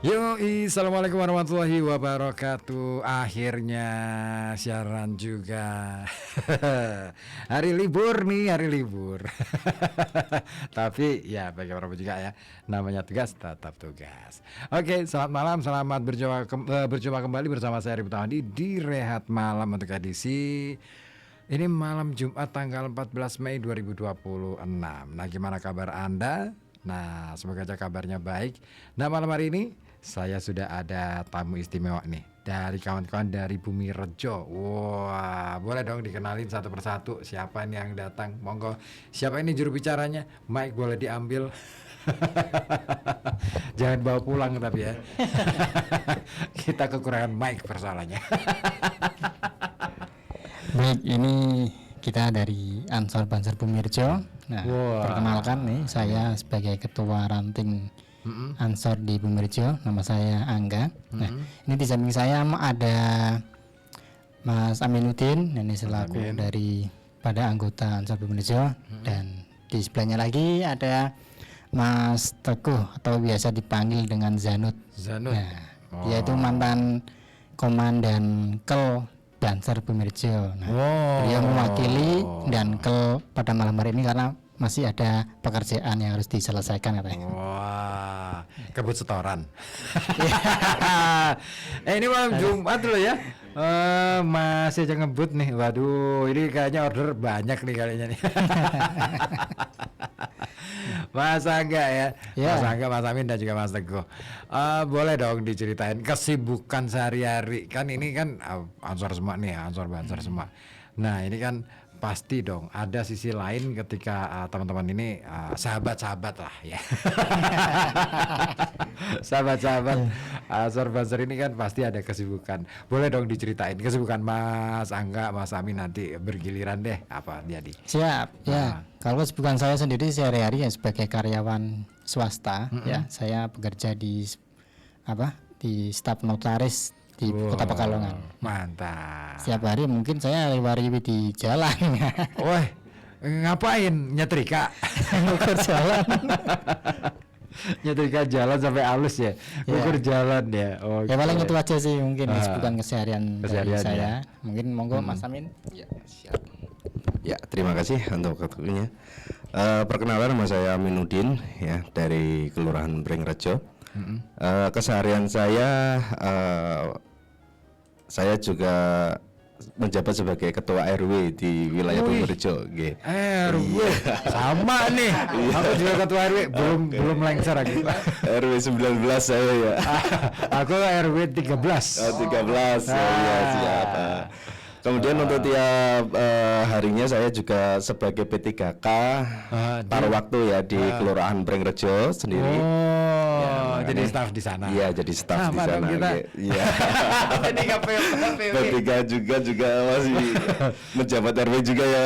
Yoi, assalamualaikum warahmatullahi wabarakatuh. Akhirnya siaran juga. Hari libur nih, hari libur. Tapi ya bagaimanapun juga ya, namanya tugas tetap tugas. Oke, selamat malam, selamat berjumpa kembali bersama saya Arif Tawandi di Rehat Malam untuk edisi ini malam Jumat tanggal 14 Mei 2026. Nah, gimana kabar Anda? Nah, semoga aja kabarnya baik. Nah, malam hari ini saya sudah ada tamu istimewa nih dari kawan-kawan dari Bumi Rejo. Wah, boleh dong dikenalin satu persatu siapa nih yang datang. Monggo, siapa ini juru bicaranya? Mic boleh diambil. Jangan bawa pulang tapi ya. Kita kekurangan mic persoalannya. Baik, ini kita dari Ansor Banser Bumi Rejo. Nah, perkenalkan nih, saya sebagai ketua ranting Ansor di Bumi Rejo, nama saya Angga. Nah, ini di samping saya ada Mas Aminuddin, ini selaku dari pada anggota Ansor Bumi Rejo, dan di sebelahnya lagi ada Mas Teguh atau biasa dipanggil dengan Zanut. Nah, dia itu mantan komandan Kel Banser Bumi Rejo. Nah, dia mewakili dan Kel pada malam hari ini karena masih ada pekerjaan yang harus diselesaikan katanya. Wah, kebut setoran. Ini malam Jumat loh ya. Masih aja ngebut nih. Waduh, ini kayaknya order banyak nih kayaknya nih. Mas Angga ya, Mas Angga, Mas Amin dan juga Mas Teguh. Boleh dong diceritain kesibukan sehari-hari. Kan ini kan Ansor semua nih, Ansor Banser semua. Nah, ini kan pasti dong ada sisi lain ketika teman-teman ini sahabat-sahabat lah ya. Sahabat-sahabat Ansor Banser ini kan pasti ada kesibukan. Boleh dong diceritain kesibukan Mas Angga, Mas Amin, nanti bergiliran deh apa jadi. Siap. Ya, kalau kesibukan saya sendiri sehari-hari ya sebagai karyawan swasta ya, saya bekerja di di staf notaris di Kota Pekalongan. Mantap. Setiap hari mungkin saya lewat di jalan. Wah, ngapain nyetrika? Ngukur jalan. Nyetrika jalan sampai halus ya, ngukur jalan ya. Ya paling itu aja sih mungkin kesibukan keseharian dari saya. Mungkin monggo Mas Amin. Ya, siap. Ya, terima kasih untuk waktunya. Perkenalan, nama saya Aminuddin ya dari Kelurahan Pringrejo. Keseharian saya juga menjabat sebagai ketua RW di wilayah Bumi Rejo. RW sama nih. Aku juga ketua RW, belum lengser lagi. RW 19 saya ya. Aku RW 13. Oh, 13. Ya, siap. Kemudian untuk tiap harinya saya juga sebagai P3K paruh waktu ya di Kelurahan Pringrejo sendiri. Jadi staf di sana. Iya, jadi staf di sana. Iya. P3K juga masih menjabat RW juga ya.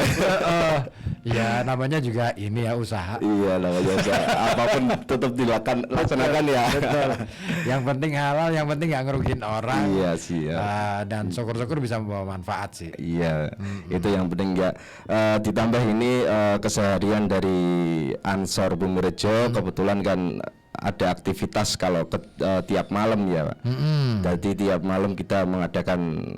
Ya, namanya juga ini ya usaha. Iya, namanya usaha. Apapun tetap dilaksanakan ya. Betul. Yang penting halal, yang penting nggak ngerugiin orang. Iya sih. Dan syukur-syukur bisa membawa manfaat sih. Iya, itu yang penting ya. Ditambah ini keseharian dari Ansor Bumi Rejo, kebetulan kan ada aktivitas kalau tiap malam ya, Pak. Jadi tiap malam kita mengadakan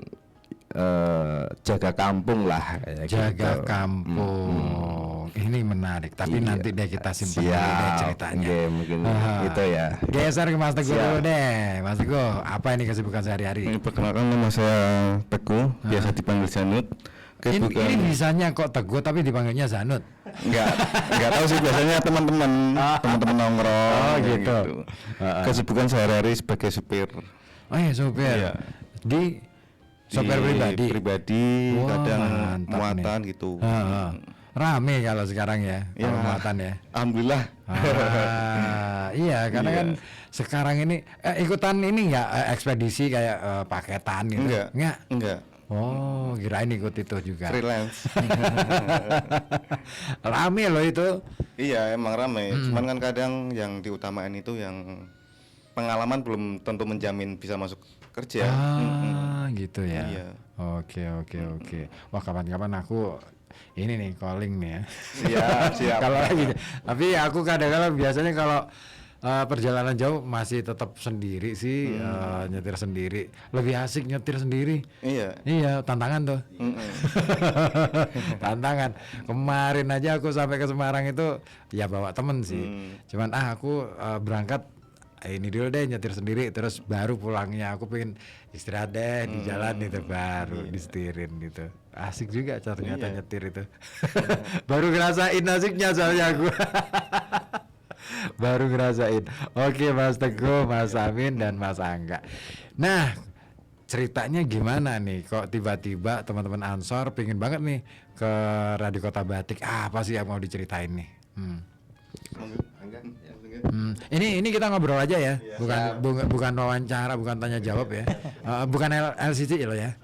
jaga kampung lah. Jaga kampung. Ini menarik. Tapi nanti deh kita simpan dulu ceritanya. Mungkin itu ya. Geser ke Mas Teguh dulu deh. Mas Teguh, apa ini kesibukan sehari-hari? Perkenalkan, nama saya Teguh, biasa dipanggil Zanut. Ini bisanya kok Teguh tapi dipanggilnya Zanut? Enggak tahu sih, biasanya teman-teman nongkrong. Oh gitu. Kesibukan sehari-hari sebagai supir. Oh iya, supir. Iya. Di sopir pribadi. Wah, kadang muatan nih. Gitu. Rame kalau sekarang ya, muatan ya. Alhamdulillah. Iya, karena kan sekarang ini ikutan ini nggak ekspedisi kayak paketan gitu. Enggak. Oh, kirain ikut itu juga. Freelance. Rame loh itu. Iya, emang rame. Cuman kan kadang yang diutamain itu yang pengalaman belum tentu menjamin bisa masuk kerja. Gitu ya. Iya. Oke. Wah, kapan-kapan aku ini nih calling nih ya. Siap. Kalau lagi, tapi aku kadang-kadang biasanya kalau perjalanan jauh masih tetap sendiri sih, nyetir sendiri. Lebih asik nyetir sendiri. Iya, tantangan tuh. Tantangan. Kemarin aja aku sampai ke Semarang itu ya bawa temen sih. Cuman aku berangkat ini dulu deh nyetir sendiri, terus baru pulangnya aku pengen istirahat deh di jalan itu baru disetirin gitu. Asik juga ternyata nyetir itu. Baru ngerasain asiknya soalnya aku. Baru ngerasain. Oke Mas Teguh, Mas Amin dan Mas Angga. Nah, ceritanya gimana nih? Kok tiba-tiba teman-teman Ansor pengen banget nih ke Radio Kota Batik? Apa sih yang mau diceritain nih? Ini kita ngobrol aja ya, bukan wawancara, bukan tanya jawab ya, bukan LCC loh ya.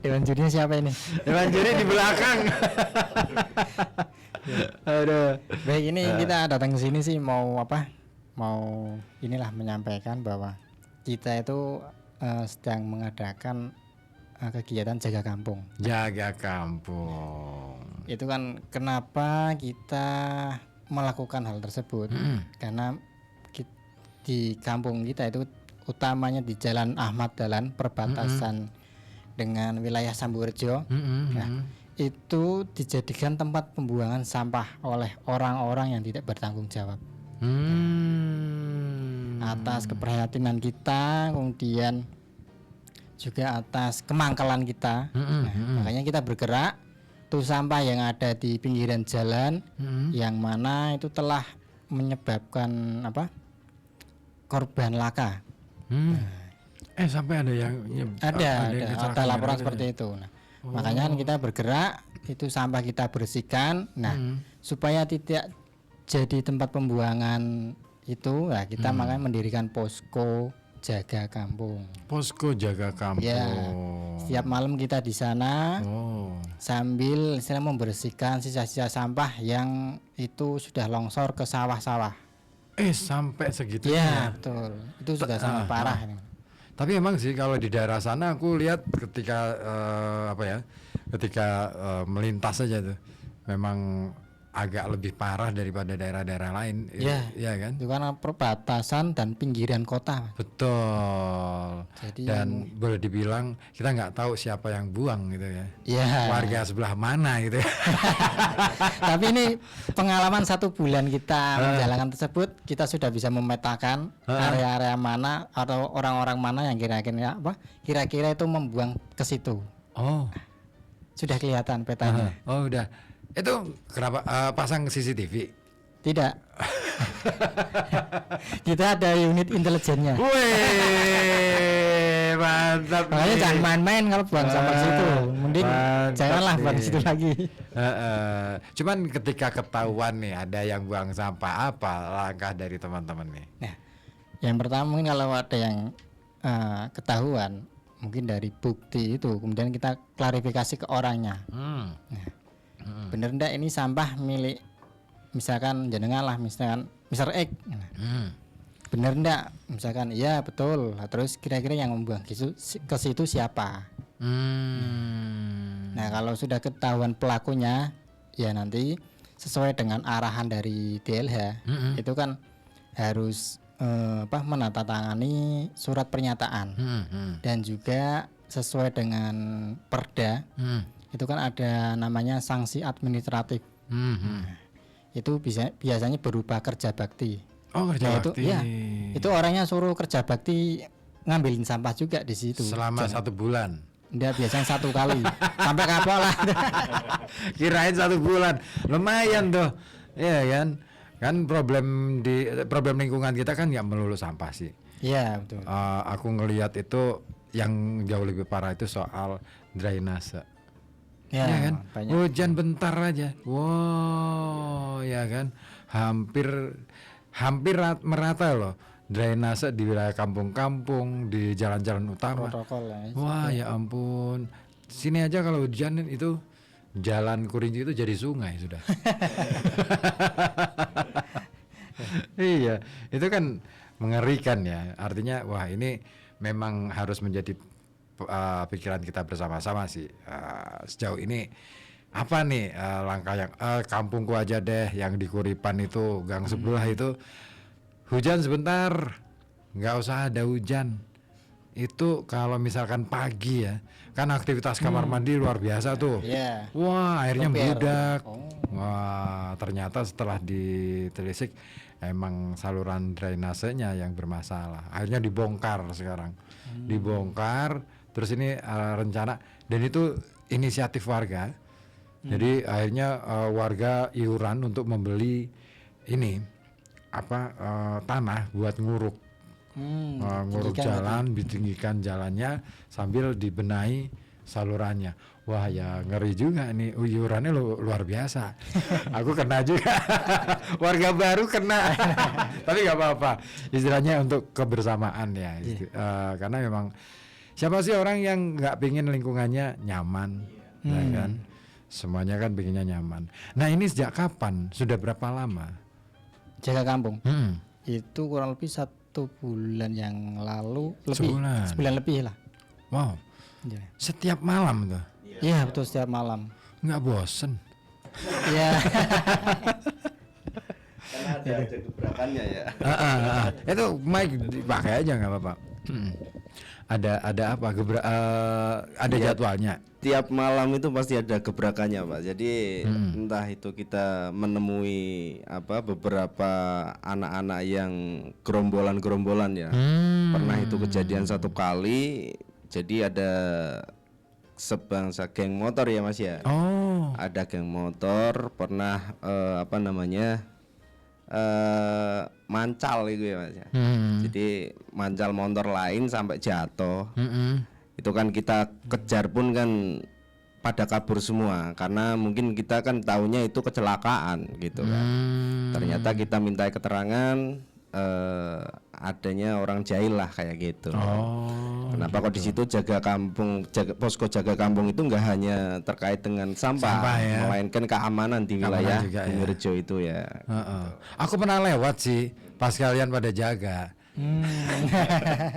Iwan jurinya siapa ini? Iwan juri di belakang. Aduh. Baik, ini kita datang ke sini sih mau apa? Mau inilah menyampaikan bahwa kita itu sedang mengadakan kegiatan jaga kampung. Jaga kampung. Itu kan kenapa kita melakukan hal tersebut? Karena di kampung kita itu utamanya di Jalan Ahmad Dahlan perbatasan dengan wilayah Samburejo. Nah, itu dijadikan tempat pembuangan sampah oleh orang-orang yang tidak bertanggung jawab. Atas keprihatinan kita, kemudian juga atas kemangkalan kita, makanya kita bergerak. Tuh sampah yang ada di pinggiran jalan, yang mana itu telah menyebabkan korban laka. Sampai ada yang ada laporan seperti itu. Nah, makanya kita bergerak, itu sampah kita bersihkan. Nah, supaya tidak jadi tempat pembuangan itu, nah kita makanya mendirikan posko jaga kampung. Posko jaga kampung. Ya, setiap malam kita di sana sambil membersihkan sisa-sisa sampah yang itu sudah longsor ke sawah-sawah. Sampai segitunya. Ya, betul. Itu sudah sangat parah. Tapi emang sih kalau di daerah sana aku lihat ketika ketika melintas saja tuh memang agak lebih parah daripada daerah-daerah lain. Iya kan? Itu karena perbatasan dan pinggiran kota. Betul. Jadi dan boleh dibilang kita nggak tahu siapa yang buang gitu ya. Iya. Warga sebelah mana gitu ya. Tapi ini pengalaman 1 bulan kita menjalankan tersebut, kita sudah bisa memetakan area-area mana atau orang-orang mana yang kira-kira itu membuang ke situ. Sudah kelihatan petanya. Udah. Itu kenapa pasang CCTV? Tidak. Kita ada unit intelijennya. Wih, mantap. Makanya jangan main-main kalau buang sampah di situ. Mending janganlah buang di situ lagi. Cuman ketika ketahuan nih ada yang buang sampah, apa langkah dari teman-teman nih? Nah, yang pertama mungkin kalau ada yang ketahuan, mungkin dari bukti itu, kemudian kita klarifikasi ke orangnya. Bener ndak ini sampah milik misalkan jenengan lah, misalkan Mr. X. Bener ndak? Misalkan iya betul. Terus kira-kira yang membuang ke situ siapa? Nah, kalau sudah ketahuan pelakunya, ya nanti sesuai dengan arahan dari DLH, itu kan harus menandatangani surat pernyataan dan juga sesuai dengan Perda. Itu kan ada namanya sanksi administratif. Itu biasanya berupa kerja bakti. Kerja bakti. Itu orangnya suruh kerja bakti ngambilin sampah juga di situ. Selama 1 bulan. Dia biasanya 1 kali sampai kapok lah. Kirain 1 bulan, lumayan tuh, ya kan? Kan problem lingkungan kita kan nggak melulu sampah sih. Iya betul. Aku ngelihat itu yang jauh lebih parah itu soal drainase. Ya kan, hujan bentar aja, ya kan, hampir merata loh drainase di wilayah kampung-kampung, di jalan-jalan utama. Ya ampun, sini aja kalau hujan itu jalan Kurinci itu jadi sungai sudah. Iya, itu kan mengerikan ya. Artinya ini memang harus menjadi pikiran kita bersama-sama sih. Sejauh ini apa nih langkah yang kampungku aja deh yang di Kuripan itu gang sebelah itu hujan sebentar, nggak usah ada hujan. Itu kalau misalkan pagi ya, kan aktivitas kamar mandi luar biasa tuh. Iya. Wah, airnya Toper. membludak. Oh. Wah, ternyata setelah ditelisik emang saluran drainasenya yang bermasalah. Akhirnya dibongkar sekarang. Dibongkar, terus ini rencana dan itu inisiatif warga. Jadi akhirnya warga iuran untuk membeli ini tanah buat nguruk. Nguruk jalan, ditinggikan jalannya sambil dibenahi salurannya. Wah ya ngeri juga nih, iurannya luar biasa. Aku kena juga, warga baru kena. Tapi nggak apa-apa, istilahnya untuk kebersamaan ya. Karena memang siapa sih orang yang nggak pingin lingkungannya nyaman, ya kan? Semuanya kan pinginnya nyaman. Nah ini sejak kapan? Sudah berapa lama? Jaga kampung. Itu kurang lebih 1 bulan yang lalu, sebulan lebih lah. Wow. Ya. Setiap malam tuh? Iya betul, setiap malam. Nggak bosen? Iya. Karena ada gebrakannya ya. Itu mic dipakai aja nggak apa-apa. Ada apa? Ada jadwalnya. Tiap malam itu pasti ada gebrakannya Pak. Jadi entah itu kita menemui beberapa anak-anak yang gerombolan ya. Pernah itu kejadian 1 kali. Jadi ada sebangsa geng motor ya Mas ya. Oh. Ada geng motor pernah mancal itu ya Mas ya. Jadi mancal motor lain sampai jatuh. Itu kan kita kejar pun kan pada kabur semua karena mungkin kita kan taunya itu kecelakaan gitu kan. Ternyata kita minta keterangan adanya orang jahil lah kayak gitu. Kenapa kok di situ posko jaga kampung itu nggak hanya terkait dengan sampah ya, melainkan keamanan di wilayah Bumirejo itu ya. Aku pernah lewat sih pas kalian pada jaga.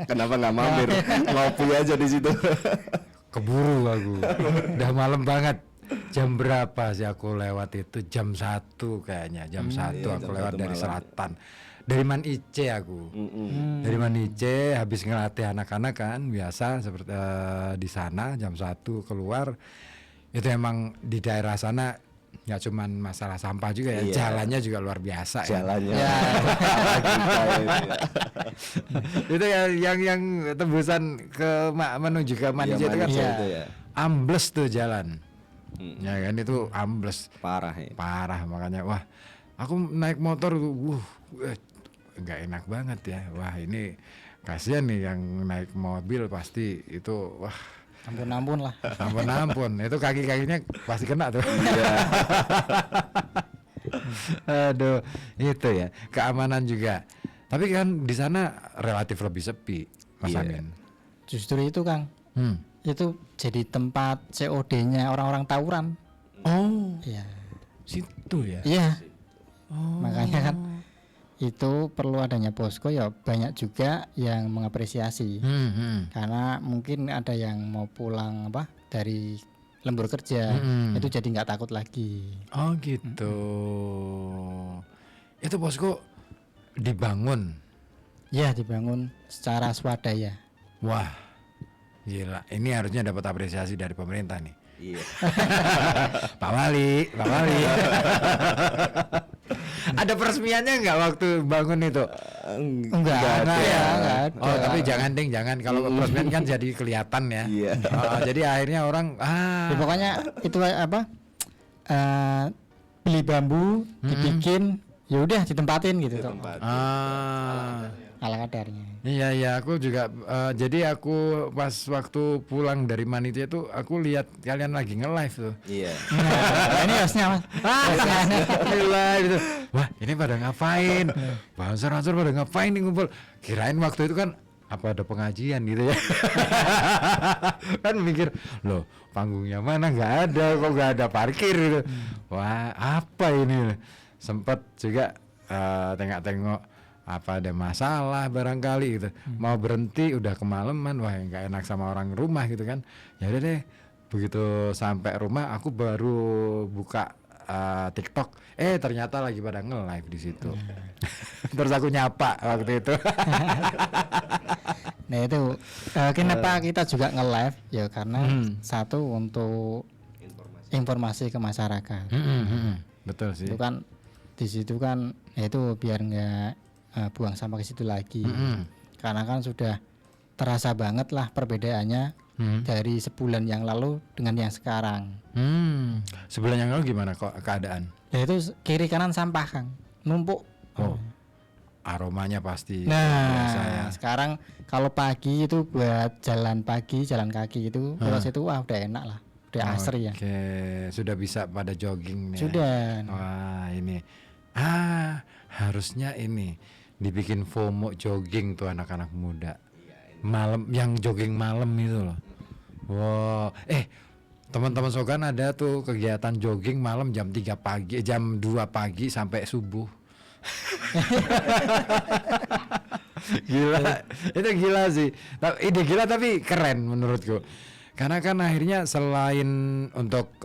Kenapa nggak mampir ngopi aja di situ? Keburu aku. Udah malam banget. Jam berapa sih aku lewat itu? Jam 1 kayaknya. Jam 1 aku lewat dari selatan. Dari Man Ice aku. Dari Man Ice habis ngelatih anak-anak kan biasa seperti di sana jam 1 keluar. Itu emang di daerah sana nggak cuman masalah sampah juga ya, jalannya juga luar biasa. Jalannya. Itu yang tembusan ke menuju ke Man Ice itu kan ambles tuh jalan. Ya kan itu ambles. Parah ya. Parah makanya wah aku naik motor nggak enak banget ya. Wah ini kasihan nih yang naik mobil pasti itu wah Ampun lah. Ampun itu kaki-kakinya pasti kena tuh. Aduh itu ya keamanan juga. Tapi kan di sana relatif lebih sepi Mas Amin. Justru itu Kang. Itu jadi tempat COD-nya orang-orang tawuran. Oh iya. Situ ya. Iya. Makanya kan itu perlu adanya posko ya, banyak juga yang mengapresiasi. Karena mungkin ada yang mau pulang dari lembur kerja, itu jadi nggak takut lagi. Oh gitu. Itu posko dibangun. Ya dibangun secara swadaya. Wah gila, ini harusnya dapat apresiasi dari pemerintah nih. Iya. Pak Wali. Ada peresmiannya nggak waktu bangun itu? Enggak ada. Oh tapi jangan kalau peresmian kan jadi kelihatan ya. Iya. Jadi akhirnya orang Ya, pokoknya itu beli bambu dibikin, ya udah ditempatin gitu. Ala kadarnya. Iya aku juga jadi aku pas waktu pulang dari Manitia itu aku lihat kalian lagi nge-live tuh. Iya. Nah, ini hostnya Mas. Live itu. Wah ini pada ngapain? Bansur pada ngapain nih ngumpul? Kirain waktu itu kan apa ada pengajian gitu ya. Kan mikir loh panggungnya mana nggak ada, kok nggak ada parkir gitu. Wah apa ini? Sempet juga tengok-tengok apa ada masalah barangkali gitu. Mau berhenti udah kemalaman, wah nggak enak sama orang rumah gitu kan. Ya udah deh Begitu sampai rumah aku baru buka TikTok, ternyata lagi pada nge-live di situ. Terus aku nyapa waktu itu. Nah itu kenapa kita juga nge-live ya karena satu untuk informasi ke masyarakat. Betul sih. Itu kan di situ kan ya itu biar nggak buang sampah ke situ lagi. Karena kan sudah terasa banget lah perbedaannya dari sebulan yang lalu dengan yang sekarang. Sebulan yang lalu gimana kok keadaan? Ya itu kiri kanan sampah Kang, numpuk. Oh, aromanya pasti. Nah, sekarang kalau pagi itu buat jalan pagi, jalan kaki itu terus itu wah udah enak lah, udah asri ya. Oke, sudah bisa pada jogging nih. Sudah. Wah, ini harusnya ini dibikin FOMO jogging tuh anak-anak muda. Malam yang jogging malam itu loh. Wow, teman-teman Sogan ada tuh kegiatan jogging malam jam 3 pagi, jam 2 pagi sampai subuh. Gila, itu gila sih. Ide gila tapi keren menurutku. Karena kan akhirnya selain untuk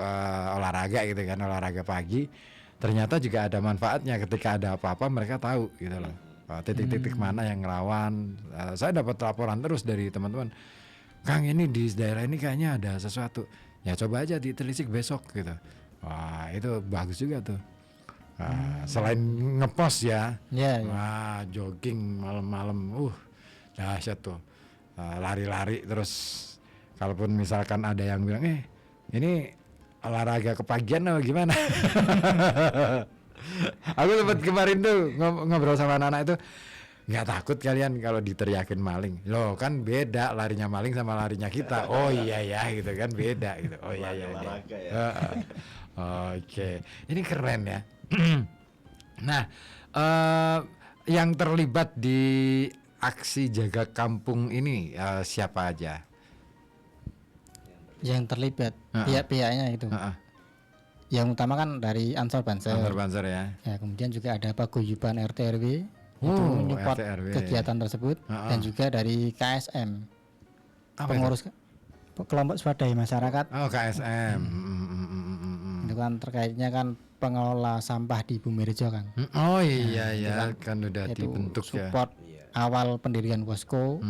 olahraga gitu kan, olahraga pagi, ternyata juga ada manfaatnya ketika ada apa-apa mereka tahu gitu loh. Titik-titik mana yang ngelawan. Saya dapat laporan terus dari teman-teman. Kang, ini di daerah ini kayaknya ada sesuatu. Ya coba aja ditelisik besok gitu. Wah, itu bagus juga tuh. Selain ngepost ya. Wah, jogging malam-malam. Dahsyat tuh. Lari-lari terus kalaupun misalkan ada yang bilang, ini olahraga kepagian atau gimana? Aku sempat kemarin tuh ngobrol sama anak-anak itu, nggak takut kalian kalau diteriakin maling? Loh kan beda larinya maling sama larinya kita. Oh iya ya gitu kan, beda gitu. Oh iya ya. Oke, ini keren ya. Nah, yang terlibat di aksi jaga kampung ini siapa aja? Yang terlibat pihak-pihaknya itu. Yang utama kan dari Ansor Banser. Ansor Banser ya. Ya, kemudian juga ada paguyuban RT RW itu menyupport kegiatan tersebut dan juga dari KSM. Pengurus kelompok swadaya masyarakat. Oh, KSM. Itu kan terkaitnya kan pengelola sampah di Bumirejo kan. Oh iya kan udah itu dibentuk ya. Support awal pendirian posko.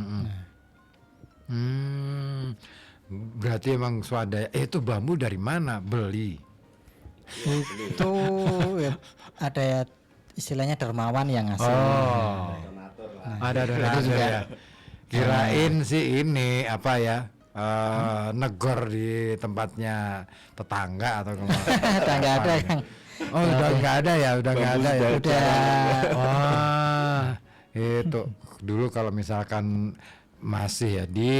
Berarti emang swadaya. Itu bambu dari mana? Beli? Itu ya, ada ya istilahnya dermawan yang ngasih. Ada donatur ya. Kirain sih ini apa ya? Negor di tempatnya tetangga atau kemana? Tetangga ada yang. Oh udah nggak ada ya, udah nggak ada ya. Wah, itu dulu kalau misalkan masih ya di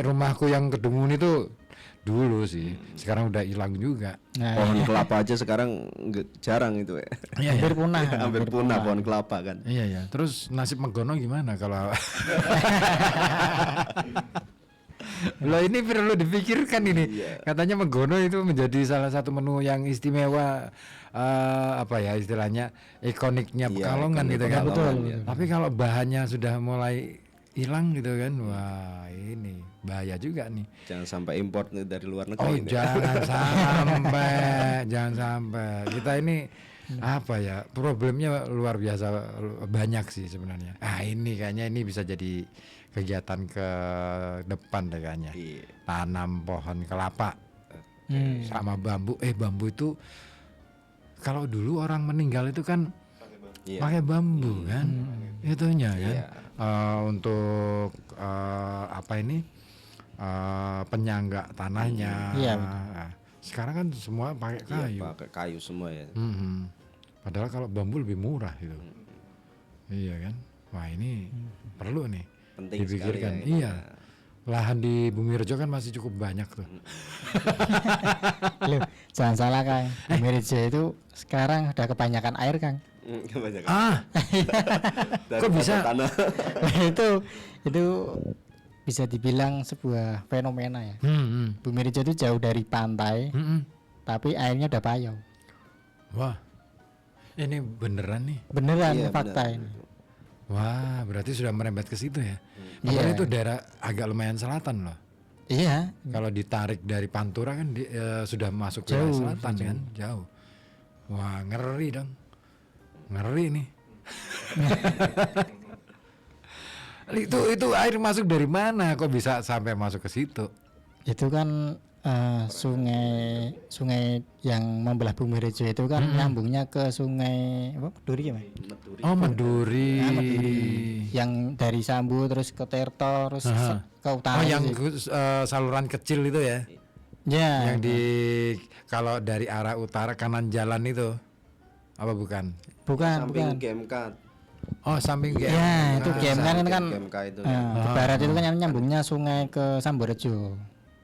rumahku yang Kedungun itu dulu sih, sekarang udah hilang juga. Pohon kelapa aja sekarang jarang itu ya. Hampir punah. Hampir punah pohon kelapa kan. Iya. Terus nasib Megono gimana kalau? Loh ini perlu dipikirkan ini. Katanya Megono itu menjadi salah satu menu yang istimewa, apa ya istilahnya ikoniknya Pekalongan gitu kan. Betul. Tapi kalau bahannya sudah mulai hilang gitu kan, wah ini bahaya juga nih. Jangan sampai import dari luar negeri. Oh jangan sampai. Kita ini apa ya, problemnya luar biasa banyak sih sebenarnya. Ini kayaknya ini bisa jadi kegiatan ke depan deh kayaknya. Tanam pohon kelapa sama bambu. Bambu itu kalau dulu orang meninggal itu kan pakai bambu kan, itunya kan. Untuk apa ini penyangga tanahnya. Sekarang kan semua pakai kayu. Pakai kayu semua ya. Padahal kalau bambu lebih murah gitu. Iya kan. Wah ini perlu nih penting dipikirkan. Sekali ya, iya. Lahan di Bumirejo kan masih cukup banyak tuh. Loh, jangan salah Kang. Bumirejo itu sekarang udah kebanyakan air Kang. Kok bisa? Nah, itu bisa dibilang sebuah fenomena ya. Bumirejo itu jauh dari pantai, tapi airnya udah payau. Wah, ini beneran nih. Beneran fakta ini. Wah, berarti sudah merembet ke situ ya. Padahal itu daerah agak lumayan selatan loh. Iya, Kalau ditarik dari Pantura kan sudah masuk ke Jauh, selatan kan, jauh. Wah, ngeri dong. Ngeri nih. Itu air masuk dari mana kok bisa sampai masuk ke situ? itu kan sungai yang membelah Bumirejo itu kan nyambungnya ke sungai apa Meduri ya, Mas? Oh, Meduri. Nah, Meduri. Yang dari Sambu terus ke Tirto terus ke utara. Oh, yang sih. saluran kecil itu ya? Ya, Yang kalau dari arah utara kanan jalan itu apa bukan? bukan. GMK. Oh, samping Ya, itu game kan itu kan GMK itu. di barat itu kan nyambungnya sungai ke Samborejo.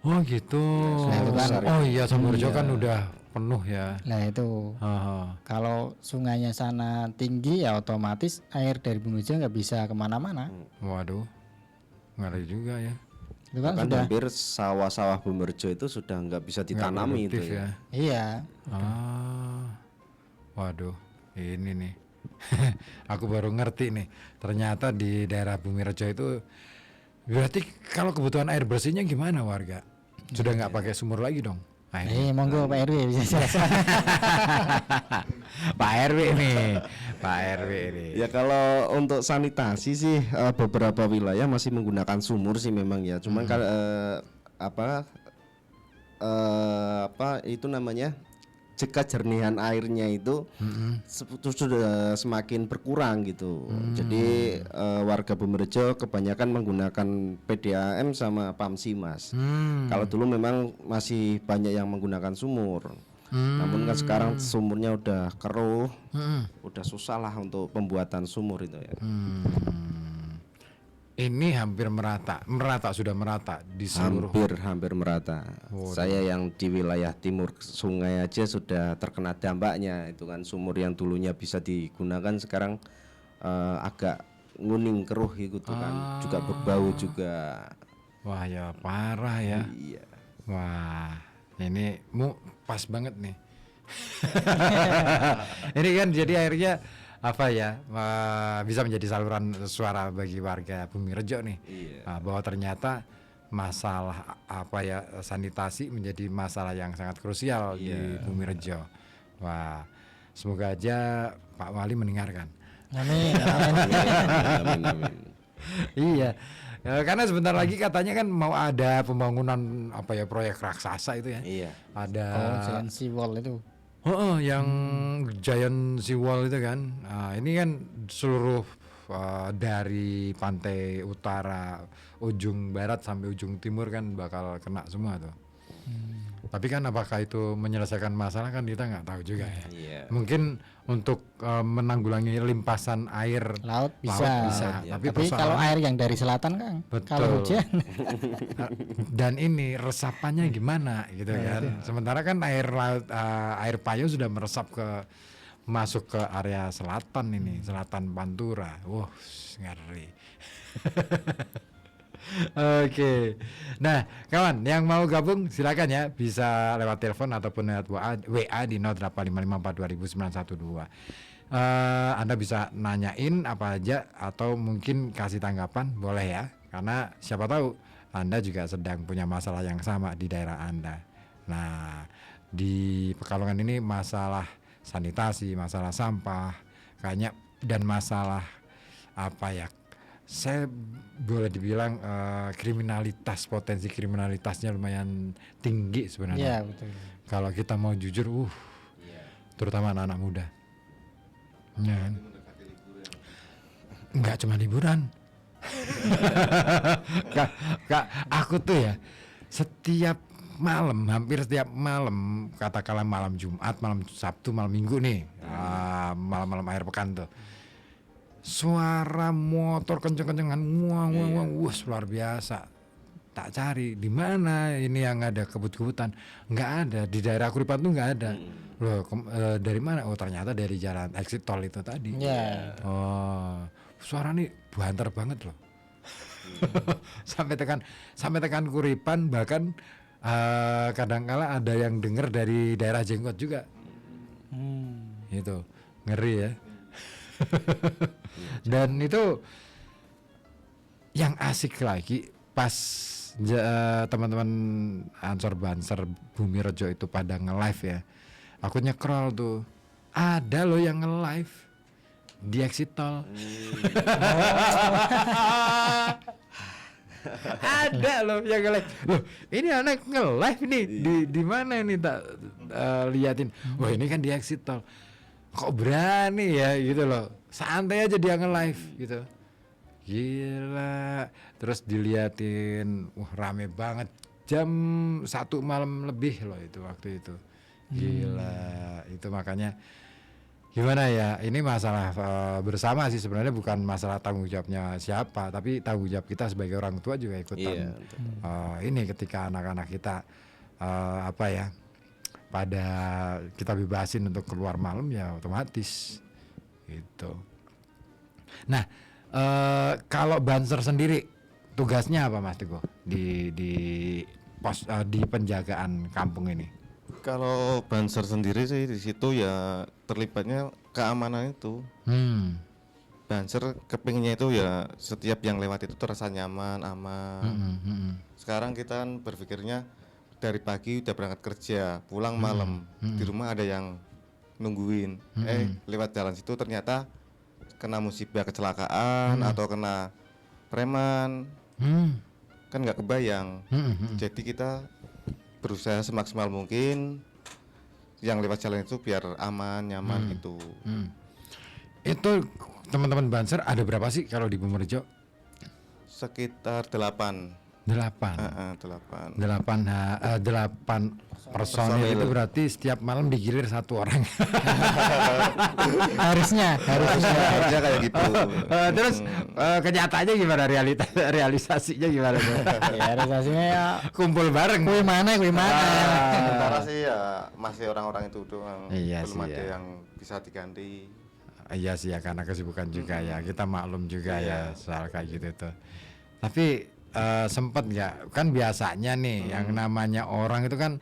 Oh gitu. Nah, itu kan- Oh iya, Samborejo kan udah penuh ya. Nah, itu Haha. kalau sungainya sana tinggi ya otomatis air dari Bumirejo nggak bisa kemana-mana. Waduh, ngeri juga ya. Itu kan Kan sudah hampir sawah-sawah Bumerjo itu sudah nggak bisa ditanami itu Produktif ya. iya. Waduh, ini nih. Aku baru ngerti nih. Ternyata di daerah Bumirejo itu berarti kalau kebutuhan air bersihnya gimana warga? Sudah nggak pakai sumur lagi dong? Airnya? Monggo Pak RW bisa jelaskan. Pak RW nih, Pak RW ini. Ya kalau untuk sanitasi sih beberapa wilayah masih menggunakan sumur sih memang ya. Cuman kalau apa itu namanya kejernihan airnya itu sudah semakin berkurang gitu. Jadi warga Bumerjo kebanyakan menggunakan PDAM sama PAMSI Mas. Kalau dulu memang masih banyak yang menggunakan sumur. Namun kan sekarang sumurnya udah keruh, udah susah lah untuk pembuatan sumur itu ya. Ini hampir sudah merata di seluruh. Hampir merata. Saya yang di wilayah timur sungai aja sudah terkena dampaknya. Itu kan sumur yang dulunya bisa digunakan sekarang agak nguning keruh gitu kan, juga berbau juga. Wah ya parah ya. Iya. Wah ini pas banget nih. Ini kan jadi akhirnya apa ya bisa menjadi saluran suara bagi warga Bumirejo nih. Bahwa ternyata masalah apa ya sanitasi menjadi masalah yang sangat krusial di Bumirejo. Wah semoga aja Pak Wali mendengarkan. Amin. Amin. Iya. Karena sebentar lagi katanya kan mau ada pembangunan apa ya proyek raksasa itu ya. Iya. Ada Giant Seawall itu. yang Giant Seawall itu kan. Nah, ini kan seluruh dari pantai utara ujung barat sampai ujung timur kan bakal kena semua tuh. Tapi kan apakah itu menyelesaikan masalah kan kita nggak tahu juga ya. Iya. Mungkin untuk menanggulangi limpasan air Laut bisa. Tapi Tapi kalau air yang dari selatan kan kalau hujan dan ini resapannya gimana gitu kan. Sementara kan air laut air payau sudah meresap masuk ke area selatan ini, selatan Pantura. Wah, ngeri. Oke. Nah, kawan yang mau gabung silakan ya, bisa lewat telepon ataupun lewat WA di 0855420912. Anda bisa nanyain apa aja atau mungkin kasih tanggapan boleh ya. Karena siapa tahu Anda juga sedang punya masalah yang sama di daerah Anda. Nah, di Pekalongan ini masalah sanitasi, masalah sampah, kayaknya dan masalah apa ya? Saya boleh dibilang potensi kriminalitasnya lumayan tinggi sebenarnya. Iya, betul. Kalau kita mau jujur, terutama anak-anak muda. Ya kan? Nggak cuma liburan. Kak, aku tuh ya hampir setiap malam, katakanlah malam Jumat, malam Sabtu, malam Minggu nih, malam-malam akhir pekan tuh. Suara motor kenceng-kencengan, wah luar biasa. Tak cari di mana ini yang ada kebut-kebutan, nggak ada di daerah Kuripan tuh nggak ada. Loh, dari mana? Oh ternyata dari jalan exit tol itu tadi. Oh, suara nih banter banget loh. sampai tekan Kuripan, bahkan kadang-kala ada yang dengar dari daerah Jenggot juga. Itu ngeri ya. Dan itu yang asik lagi pas teman-teman Ansor Banser Bumi Rejo itu pada nge-live ya, aku nge-scroll tuh ada loh yang nge-live di exit tol. Ada loh yang nge-live. Loh, ini anak nge-live nih di mana ini tak liatin. Wah, ini kan di exit tol. Kok berani ya gitu loh. Santai aja dia nge-live gitu. Gila. Terus diliatin, rame banget. Jam 1 malam lebih loh itu waktu itu. Gila. Itu makanya gimana ya, ini masalah bersama sih sebenarnya, bukan masalah tanggung jawabnya siapa, tapi tanggung jawab kita sebagai orang tua juga ikutan. Ini ketika anak-anak kita apa ya, pada kita bebasin untuk keluar malam ya otomatis gitu. Nah, kalau Banser sendiri tugasnya apa Mas Teguh di pos di penjagaan kampung ini? Kalau Banser sendiri sih di situ ya terlibatnya keamanan itu. Banser kepinginnya itu ya setiap yang lewat itu terasa nyaman, aman. Sekarang kita kan berpikirnya dari pagi udah berangkat kerja, pulang malam, di rumah ada yang nungguin. Lewat jalan situ ternyata kena musibah kecelakaan atau kena preman, kan nggak kebayang. Jadi kita berusaha semaksimal mungkin yang lewat jalan itu biar aman, nyaman gitu. Itu teman-teman Banser ada berapa sih kalau di Bumurjo? Sekitar 8. 8 8 personil itu berarti setiap malam digilir 1 orang. harusnya kayak gitu. Terus kenyataannya gimana, realisasinya gimana? ya realisasinya ya Kumpul bareng. kui mana Sementara sih ya masih orang-orang itu doang. Iya belum sih, ada ya. yang bisa diganti. Iya sih ya, karena kesibukan juga ya, kita maklum juga ya soal kayak gitu tuh. Tapi sempet nggak, kan biasanya nih yang namanya orang itu kan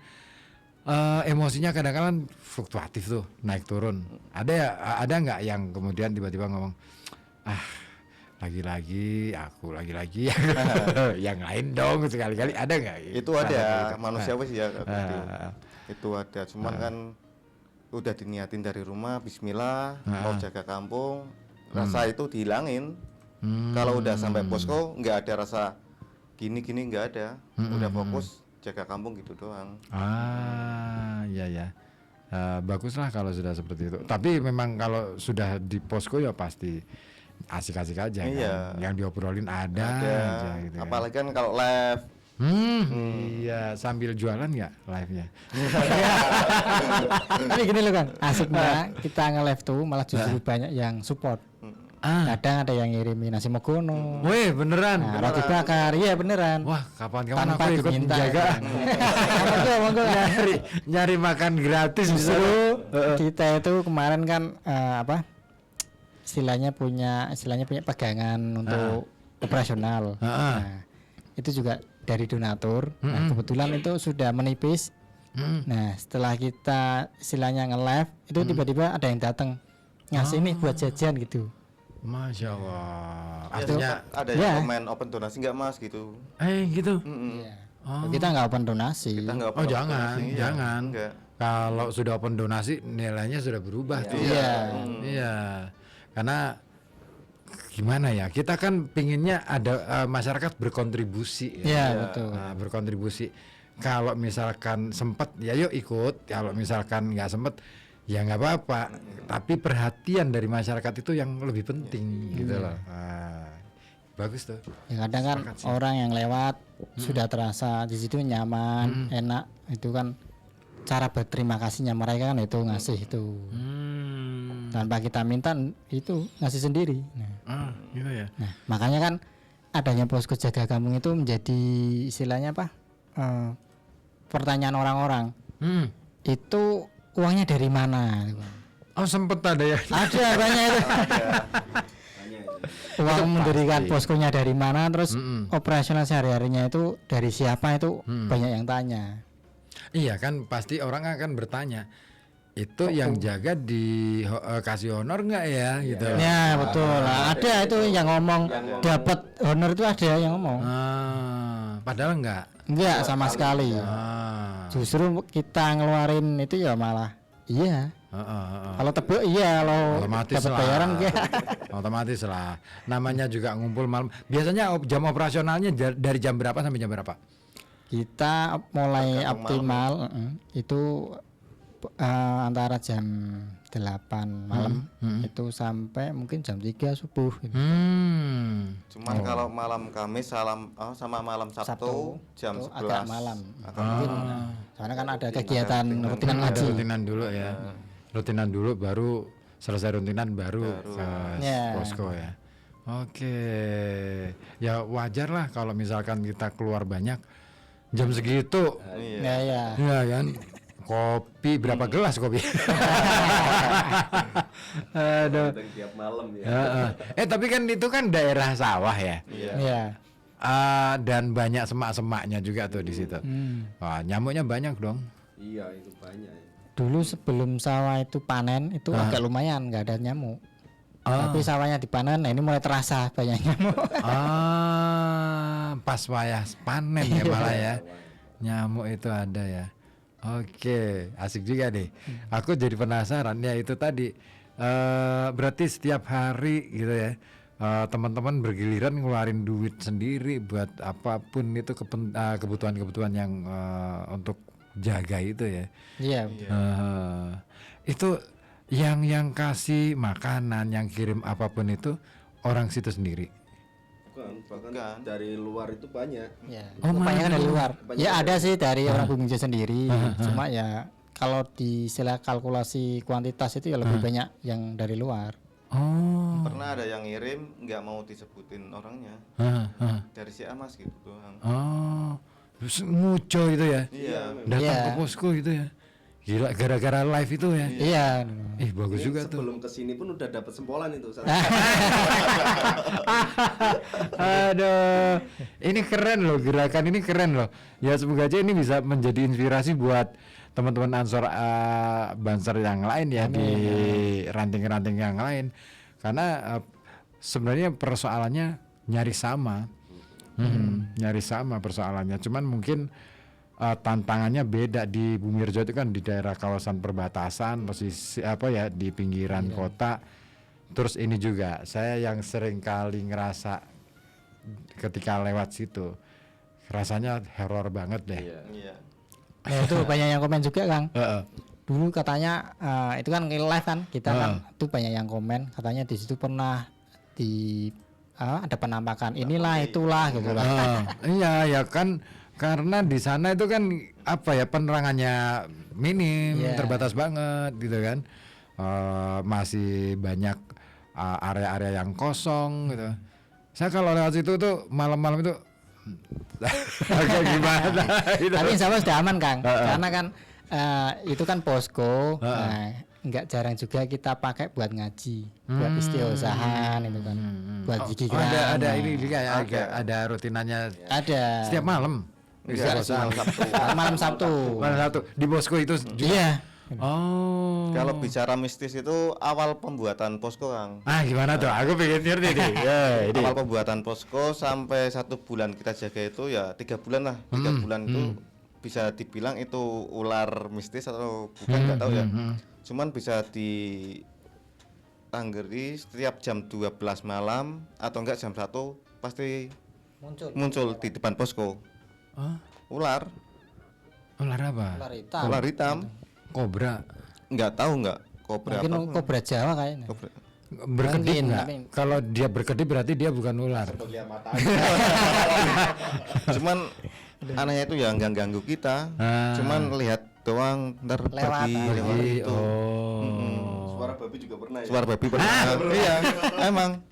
emosinya kadang-kadang fluktuatif tuh, naik turun. Ada nggak yang kemudian tiba-tiba ngomong, lagi-lagi aku lagi-lagi yang lain dong sekali-kali, ada nggak? Itu ada manusiawi sih ya gitu. Itu ada, cuman kan udah diniatin dari rumah, bismillah, mau jaga kampung, rasa itu dihilangin. Kalau udah sampai posko nggak ada rasa gini-gini, nggak ada, udah fokus jaga kampung gitu doang. Iya ya, bagus lah kalau sudah seperti itu. Tapi memang kalau sudah di posko ya pasti asik-asik aja kan. Yang diobrolin ada aja gitu. Apalagi kan kalau live. Iya, sambil jualan nggak live-nya? tapi gini loh kan, asiknya kita nge-live tuh malah justru banyak yang support. Kadang ada yang ngirimin nasi mogono. Wih, beneran? Roti bakar, iya beneran. Wah, kapan-kapan Tanpa aku ikut diminta. menjaga. Monggo. nyari makan gratis Justru kita itu kemarin kan istilahnya punya pegangan untuk operasional. Nah, itu juga dari donatur. Nah, kebetulan itu sudah menipis. Nah, setelah kita istilahnya nge-live, itu tiba-tiba ada yang datang ngasih nih buat jajan gitu. Masya Allah. Artinya ada yang komen open donasi nggak Mas gitu. Gitu. Kita nggak open donasi. Kita nggak Oh, jangan. Enggak. Kalau sudah open donasi nilainya sudah berubah tuh. Iya. Karena gimana ya? Kita kan pinginnya ada masyarakat berkontribusi. Betul. Berkontribusi. Kalau misalkan sempat ya yuk ikut. Kalau misalkan nggak sempat ya nggak apa-apa. Tapi perhatian dari masyarakat itu yang lebih penting gitu loh. Bagus tuh. Ya kadang kan orang yang lewat sudah terasa di situ nyaman, enak. Itu kan cara berterima kasihnya mereka kan itu ngasih itu. Tanpa kita minta itu ngasih sendiri. Gitu ya. Nah, makanya kan adanya posko jaga kampung itu menjadi istilahnya pertanyaan orang-orang. Itu uangnya dari mana? Oh, sempet ada ya. Ada banyak itu. Uang mendirikan poskonya dari mana, terus operasional sehari-harinya itu dari siapa, itu banyak yang tanya. Iya kan, pasti orang akan bertanya, itu yang jaga kasih honor nggak ya gitu. Ya betul lah. Ada itu yang ngomong dapat honor itu ada yang ngomong. Padahal enggak Sama sekali. Justru kita ngeluarin itu ya malah iya. Kalau tebak iya, kalau Otomatis dapat lah. bayaran enggak. Otomatis lah. Namanya juga ngumpul malam. Biasanya jam operasionalnya dari jam berapa sampai jam berapa? Kita mulai optimal itu antara jam 8 malam itu sampai mungkin jam 3 subuh gitu. Cuman kalau malam Kamis sama malam Sabtu jam itu 11 agak malam. agak Mungkin soalnya kan ada kegiatan rutinan ngaji. Rutinan dulu ya. Rutinan dulu baru selesai rutinan baru ke Ya. posko ya. Oke. Ya wajar lah kalau misalkan kita keluar banyak jam segitu. Ya. Iya kan? Kopi berapa gelas kopi? Aduh. Tiap malam ya. Tapi kan itu kan daerah sawah ya. Iya. Dan banyak semak-semaknya juga tuh di situ. Wah, nyamuknya banyak dong. Iya, itu banyak ya. Dulu sebelum sawah itu panen itu agak lumayan nggak ada nyamuk. Tapi sawahnya dipanen, nah ini mulai terasa banyak nyamuk. Pas wayah panen ya malah ya. Nyamuk itu ada ya. Oke, asik juga nih. Aku jadi penasaran ya itu tadi. Berarti setiap hari gitu ya. Teman-teman bergiliran ngeluarin duit sendiri buat apapun itu kebutuhan-kebutuhan yang untuk jaga itu ya. Iya. Itu yang kasih makanan, yang kirim apapun itu orang situ sendiri. Bahkan dari luar itu banyak. Ya. Kebanyakan dari luar. Ya ada sih dari orang Bumi sendiri. Cuma ya kalau di istilah kalkulasi kuantitas itu ya lebih banyak yang dari luar. Pernah ada yang ngirim nggak mau disebutin orangnya. Dari si Amas gitu doang. Terus nguco itu ya. Iya. Datang ke posko itu ya. Gila, gara-gara live itu ya. Iya. Bagus juga tuh. Sebelum kesini pun udah dapat sempolan itu. Aduh, ini keren loh, gerakan ini keren loh. Ya semoga aja ini bisa menjadi inspirasi buat teman-teman Ansor Banser yang lain ya. Di ranting-ranting yang lain. Karena sebenarnya persoalannya nyaris sama. Nyaris sama persoalannya. Cuman mungkin tantangannya beda. Di Bumirjo itu kan di daerah kawasan perbatasan, posisi di pinggiran kota. Terus ini juga saya yang sering kali ngerasa ketika lewat situ rasanya horor banget deh. Iya. Ya itu banyak yang komen juga Kang. Dulu katanya itu kan live kan kita kan itu banyak yang komen katanya di situ pernah ada penampakan inilah itulah gitu lah. Iya ya kan. Karena di sana itu kan penerangannya minim, terbatas banget gitu kan. Masih banyak area-area yang kosong gitu. Saya kalau lewat situ tuh malam-malam itu agak gimana gitu. Tapi insya Allah sudah aman Kang. Karena kan itu kan posko. Nggak jarang juga kita pakai buat ngaji, buat istighosahan itu kan. Buat gigi ada ini juga ya, ada rutinannya. Ada. Setiap malam. Malam Sabtu. Malam Sabtu di posko itu juga. Iya. Kalau bicara mistis itu awal pembuatan posko Kang. Gimana tuh? Aku pengen ngerti nih. Awal pembuatan posko sampai 1 bulan kita jaga itu ya 3 bulan lah. 3 bulan itu bisa dibilang itu ular mistis atau bukan nggak tahu ya. Cuman bisa ditanggeri setiap jam 12 malam atau enggak jam 1 pasti muncul di depan posko. Ular apa? Ular hitam. Kobra. Nggak tahu nggak kobra Mungkin apa. kobra Jawa kayaknya. Berkedip Mungkin, nggak? Kalau dia berkedip berarti dia bukan ular. Cuman anehnya itu ya nggak ganggu kita. Cuman lihat doang ntar Lewat pergi itu. Suara babi juga pernah ya. Suara babi pernah. Iya, emang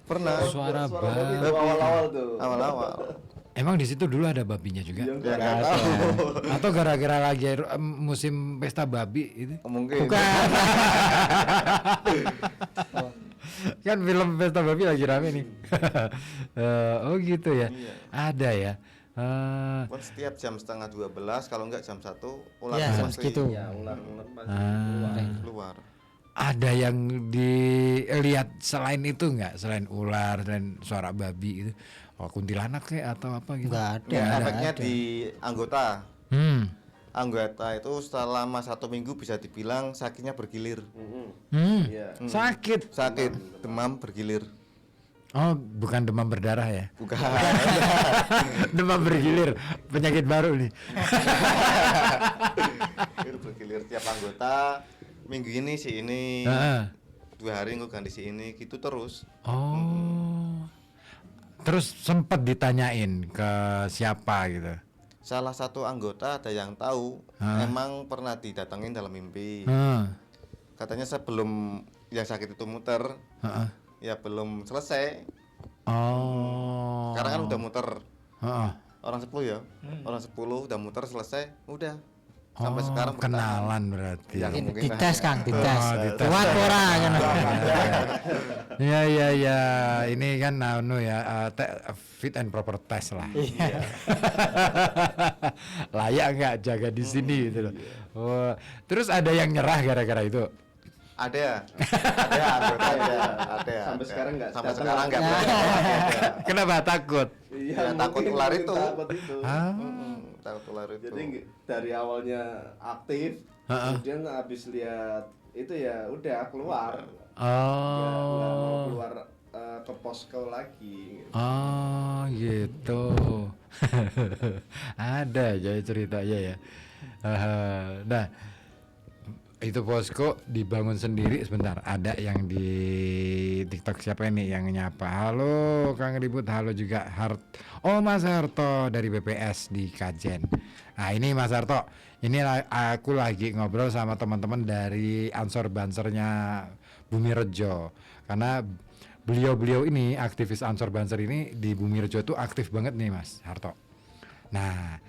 pernah. Suara babi. Awal-awal tuh. Awal-awal. Emang di situ dulu ada babinya juga? Iya, Ya nggak tahu. Atau gara-gara lagi musim pesta babi itu? Mungkin. Bukan. Kan film pesta babi lagi rame nih. Oh gitu ya. Ada ya. Pun setiap jam setengah 12 kalau enggak jam 1 ular Ya, pasti segitu. Ya, ular-ular pasti keluar. Ada yang dilihat selain itu nggak? Selain ular dan suara babi itu, kuntilanak kayak atau apa gitu? Enggak ada. Ya, Nggak efeknya ada. di anggota. Hmm. Anggota itu selama 1 minggu bisa dibilang sakitnya bergilir. Hmm. Iya. Sakit. Sakit, demam bergilir. Oh, bukan demam berdarah ya? Bukan. Demam bergilir, penyakit baru nih. Bergilir tiap anggota. Minggu ini si ini, Heeh. 2 hari gue ganti si ini, gitu terus. Oh. Terus sempat ditanyain ke siapa gitu. Salah satu anggota ada yang tahu, emang pernah didatengin dalam mimpi. Heeh. Katanya sebelum yang sakit itu muter, Heeh. ya belum selesai. Oh. Sekarang kan udah muter. Heeh. Orang 10 ya, orang 10 udah muter selesai, udah. Sampai Oh, sekarang bertahan. kenalan berarti. Ya, Ini mungkin dites Kang, dites. Oh, dites. Kuat ora kan. Iya iya iya, ini kan anu ya fit and proper test lah. Iya. Layak nggak jaga di sini gitu loh. Oh, terus ada yang nyerah gara-gara itu. Ada anggota ada. Sampai sekarang nggak Sampai datang sekarang lagi. nggak ada. Kenapa takut? Ya, takut mungkin ular mungkin itu. Takut itu. Takut ular itu. Jadi dari awalnya aktif, kemudian habis lihat itu ya udah keluar. Nggak mau Oh. keluar ke posko lagi. Oh gitu. Ada aja ceritanya ya. Nah, itu posko dibangun sendiri sebentar. Ada yang di TikTok siapa ini yang nyapa? Halo Kang Ribut, halo juga Oh Mas Harto dari BPS di Kajen. Nah ini Mas Harto, ini aku lagi ngobrol sama teman-teman dari Ansor Bansernya Bumi Rejo. Karena beliau-beliau ini aktivis Ansor Banser ini di Bumi Rejo tuh aktif banget nih Mas Harto. Nah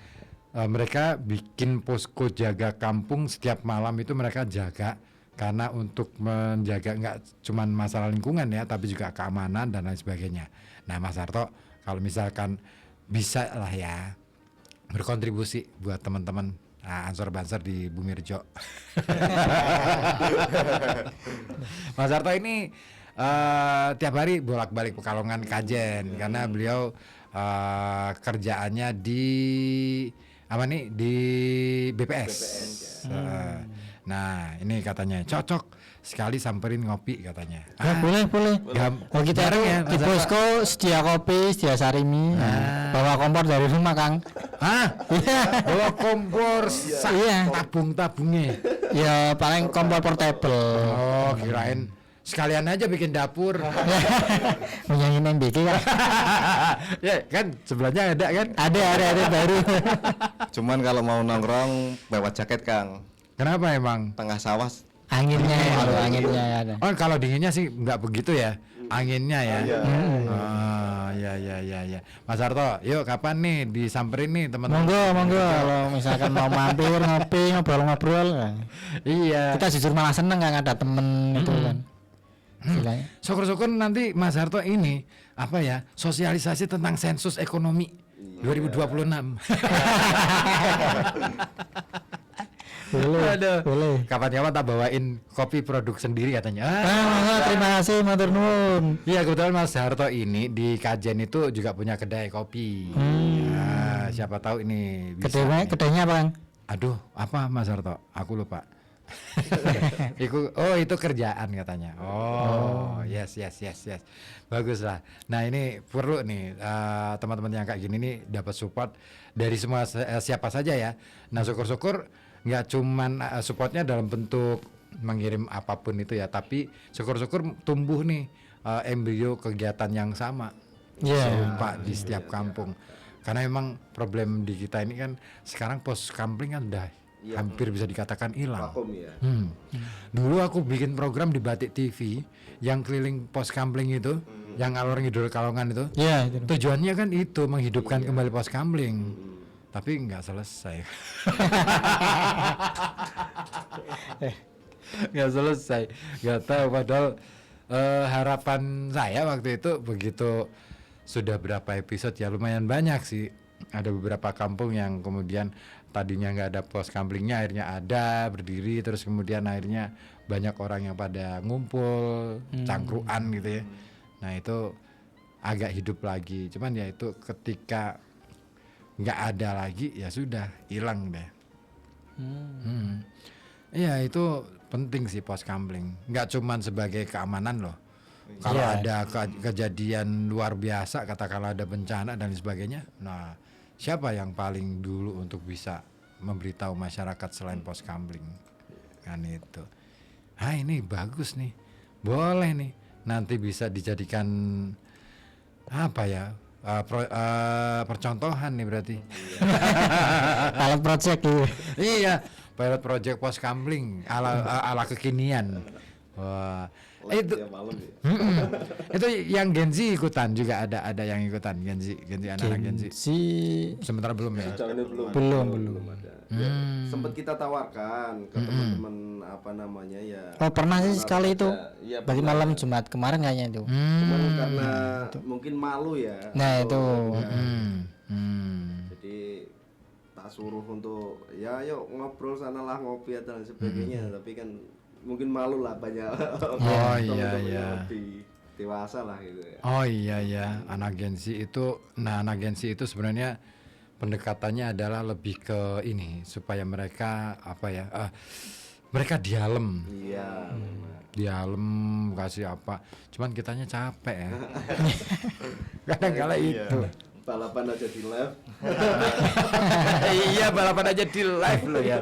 mereka bikin posko jaga kampung setiap malam itu mereka jaga karena untuk menjaga nggak cuman masalah lingkungan ya tapi juga keamanan dan lain sebagainya. Nah Mas Harto kalau misalkan bisa lah ya berkontribusi buat teman-teman Ansor Banser di Bumi Rejo. Mas Harto ini tiap hari bolak-balik Pekalongan Kajen karena beliau kerjaannya di apa nih di BPS. Nah ini katanya cocok sekali samperin ngopi katanya. Ya, boleh. Oh, kita bareng itu ya, di Mas Harto? posko sedia kopi, sedia sarimi. Bawa kompor dari rumah, Kang. Hah? Bawa kompor Iya. tabung-tabungnya. Ya paling kompor portable. Oh kirain sekalian aja bikin dapur. Menyanyi MBK kan. Ya kan sebelahnya ada kan. Ada baru. Cuman kalau mau nongkrong bawa jaket Kang. Kenapa emang? Tengah sawah Anginnya ya, kalau anginnya ya ada. Oh kalau dinginnya sih nggak begitu ya, anginnya ya. Iya. Ya. Mas Harto, yuk kapan nih disamperin nih teman-teman? Monggo kalau misalkan mau mampir ngopi ngobrol-ngobrol. Iya. Kita jujur malah seneng kan ada temen itu kan. Istilahnya. Syukur-syukur nanti Mas Harto ini apa ya sosialisasi tentang sensus ekonomi 2026. Boleh. Kapan-kapan tak bawain kopi produk sendiri katanya. Terima kasih matur nuwun. Iya kebetulan Mas Harto ini di Kajen itu juga punya kedai kopi. Nah, siapa tahu ini bisa. Kedainya apa, Kang? Aduh, apa Mas Harto? Aku lupa. itu kerjaan katanya. Oh, yes. Bagus lah. Nah, ini perlu nih teman-teman yang kayak gini nih dapat support dari semua siapa saja ya. Nah, syukur-syukur nggak cuman supportnya dalam bentuk mengirim apapun itu ya, tapi syukur-syukur tumbuh nih embrio kegiatan yang sama serupa di setiap kampung. Karena memang problem di kita ini kan sekarang pos kampling kan udah hampir bisa dikatakan hilang. Vakum ya. Dulu aku bikin program di Batik TV yang keliling pos kampling itu, yang ngalor ngidul Kalongan itu. Iya, itu. Tujuannya kan itu menghidupkan kembali pos kampling. Tapi nggak selesai. Nggak selesai. Nggak tahu padahal harapan saya waktu itu begitu sudah berapa episode ya lumayan banyak sih. ada beberapa kampung yang kemudian tadinya nggak ada pos kamplingnya akhirnya ada berdiri, terus kemudian akhirnya banyak orang yang pada ngumpul cangkruan gitu ya. Nah itu agak hidup lagi, cuman ya itu ketika nggak ada lagi ya sudah hilang deh. Iya itu penting sih pos kamling, nggak cuman sebagai keamanan loh. Kalau ada kejadian luar biasa, katakanlah ada bencana dan sebagainya, nah siapa yang paling dulu untuk bisa memberitahu masyarakat selain pos kamling? Kan itu. Ah ini bagus nih, boleh nih, nanti bisa dijadikan apa ya? Percontohan nih berarti. Pilot project gitu. Iya, pilot project pos kamling ala kekinian. Wah, itu malam ya. itu yang Gen Z ikutan juga, ada yang ikutan Gen Z anak-anak Gen Z. Sementara belum ya. Sejauh ini belum ada. Ya, sempat kita tawarkan ke teman-teman apa namanya ya. Oh pernah sih sekali itu. Ya, Bagi malam Jumat kemarin kayaknya itu. cuman karena mungkin malu ya. Nah itu. Jadi tak suruh untuk ya yuk ngobrol sana lah, ngopi dan sebagainya, tapi kan mungkin malu lah banyak teman-teman yang lebih dewasa lah gitu ya. Oh iya anak Gen Z itu, nah anak Gen Z itu sebenarnya pendekatannya adalah lebih ke ini supaya mereka apa ya, mereka dialem. Iya. Dialem kasih apa, cuman kitanya capek ya. Kadang-kala itu. Balapan aja di live. Iya balapan aja di live loh ya.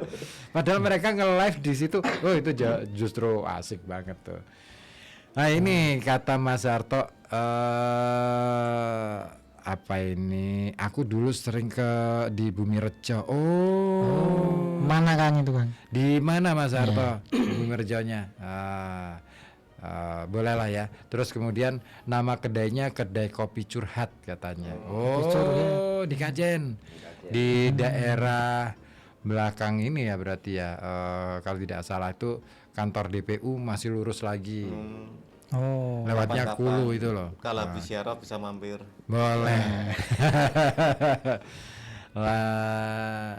Padahal mereka nge-live di situ. Oh itu justru asik banget tuh. Nah ini kata Mas Harto, apa ini? Aku dulu sering di Bumi Rejo. Oh, Mana Kang itu Kang? di mana Mas Harto? Bumi Rejonya. Boleh lah ya. Terus kemudian nama kedainya kedai kopi curhat katanya. Oh, di Kajen. Di daerah belakang ini ya berarti ya. Kalau tidak salah itu kantor DPU masih lurus lagi. Oh. Lewatnya Kulu itu loh. Kalau habis siaran bisa mampir. Boleh. Lah,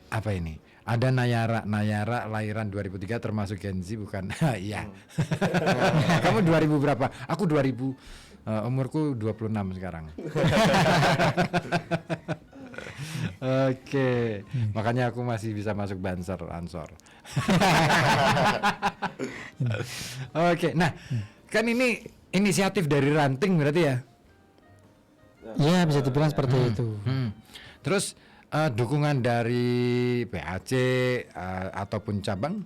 apa ini? Ada Nayara lahiran 2003 termasuk Gen Z bukan? Iya. Kamu 2000 berapa? Aku 2000. Umurku 26 sekarang. Oke. Makanya aku masih bisa masuk Banser Ansor. Oke. Nah, kan ini inisiatif dari Ranting berarti ya? Iya bisa dibilang seperti itu. Terus dukungan dari PAC ataupun cabang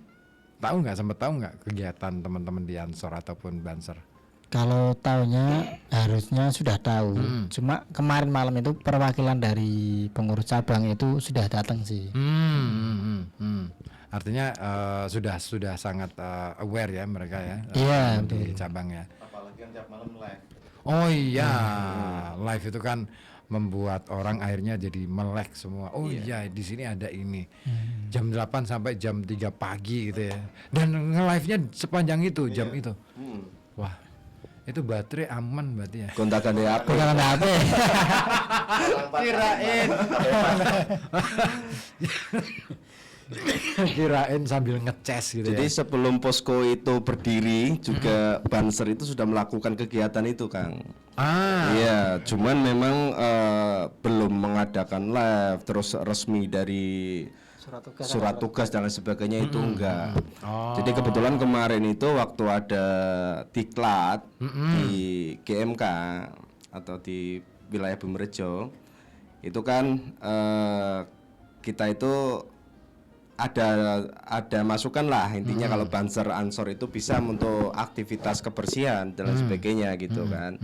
sempat tahu nggak kegiatan teman-teman di Ansor ataupun Banser? Kalau tahunya harusnya sudah tahu. Cuma kemarin malam itu perwakilan dari pengurus cabang itu sudah datang sih. Artinya sudah sangat aware ya mereka ya. Iya, di cabang ya. Apalagi kan tiap malam live. Oh iya, live itu kan membuat orang akhirnya jadi melek semua. Oh iya, di sini ada ini. Jam 8 sampai jam 3 pagi gitu ya. Dan nge-live-nya sepanjang itu, jam itu. Wah, itu baterai aman berarti ya. Kontakan ya apa? Bukan HP. Kirain sambil ngeces gitu Jadi ya. sebelum posko itu berdiri juga Banser itu sudah melakukan kegiatan itu, Kang. Iya, cuman memang belum mengadakan live terus resmi dari surat tugas dan lain sebagainya itu enggak. Jadi kebetulan kemarin itu waktu ada diklat di GMK atau di wilayah Bumirejo itu kan kita itu ada masukan lah intinya kalau Banser Ansor itu bisa untuk aktivitas kebersihan dan lain sebagainya gitu kan.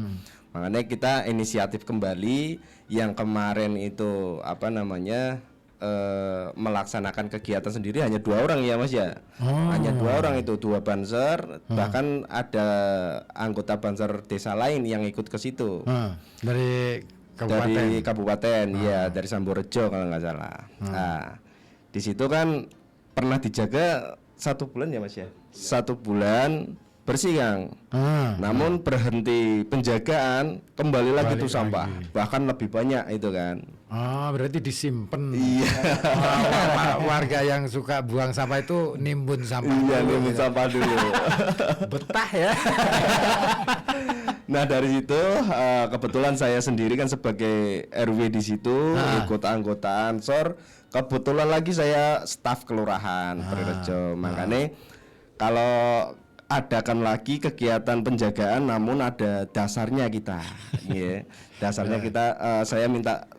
Makanya kita inisiatif kembali yang kemarin itu apa namanya melaksanakan kegiatan sendiri hanya 2 orang ya Mas ya. Hanya 2 orang itu 2 Banser, bahkan ada anggota Banser desa lain yang ikut ke situ. Dari kabupaten. Dari kabupaten, ya dari Samborejo kalau nggak salah. Nah, di situ kan pernah dijaga 1 bulan ya Mas ya. 1 bulan bersih Kang. Namun berhenti penjagaan kembali lagi tuh sampah, bahkan lebih banyak itu kan. Oh, berarti disimpan. Iya. Warga yang suka buang sampah itu nimbun sampah. Iya, dulu nimbun gitu. sampah dulu. Betah ya. Nah dari situ kebetulan saya sendiri kan sebagai RW di situ, ikut anggota Ansor. Kebetulan lagi saya staf kelurahan Prirejo. Makanya kalau adakan lagi kegiatan penjagaan, namun ada dasarnya kita. Iya. Dasarnya kita, saya minta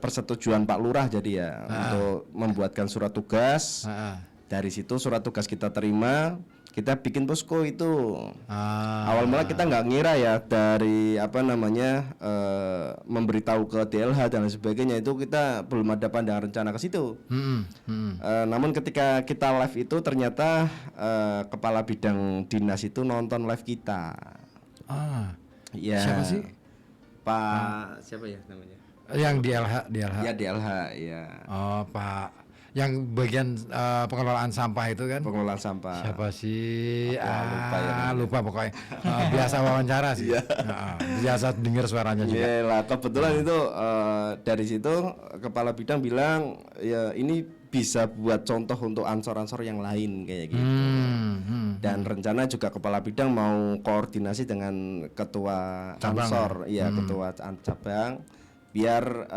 persetujuan Pak Lurah jadi ya untuk membuatkan surat tugas. Dari situ surat tugas kita terima. Kita bikin posko itu. Awal mula kita nggak ngira ya dari memberitahu ke DLH dan sebagainya, itu kita belum ada pandangan rencana ke situ. Namun ketika kita live itu ternyata kepala bidang dinas itu nonton live kita. Ya. Siapa sih? Pak siapa ya namanya? Yang DLH. Ya DLH ya. Oh, Pak. Yang bagian pengelolaan sampah itu kan? Pengelolaan sampah. Siapa sih? lupa ya. Lupa pokoknya. Biasa wawancara sih. Biasa dengar suaranya juga. Iya lah, kebetulan itu dari situ kepala bidang bilang ya ini bisa buat contoh untuk ansor-ansor yang lain kayak gitu. Dan rencana juga kepala bidang mau koordinasi dengan ketua cabang, ansor, iya ketua cabang, biar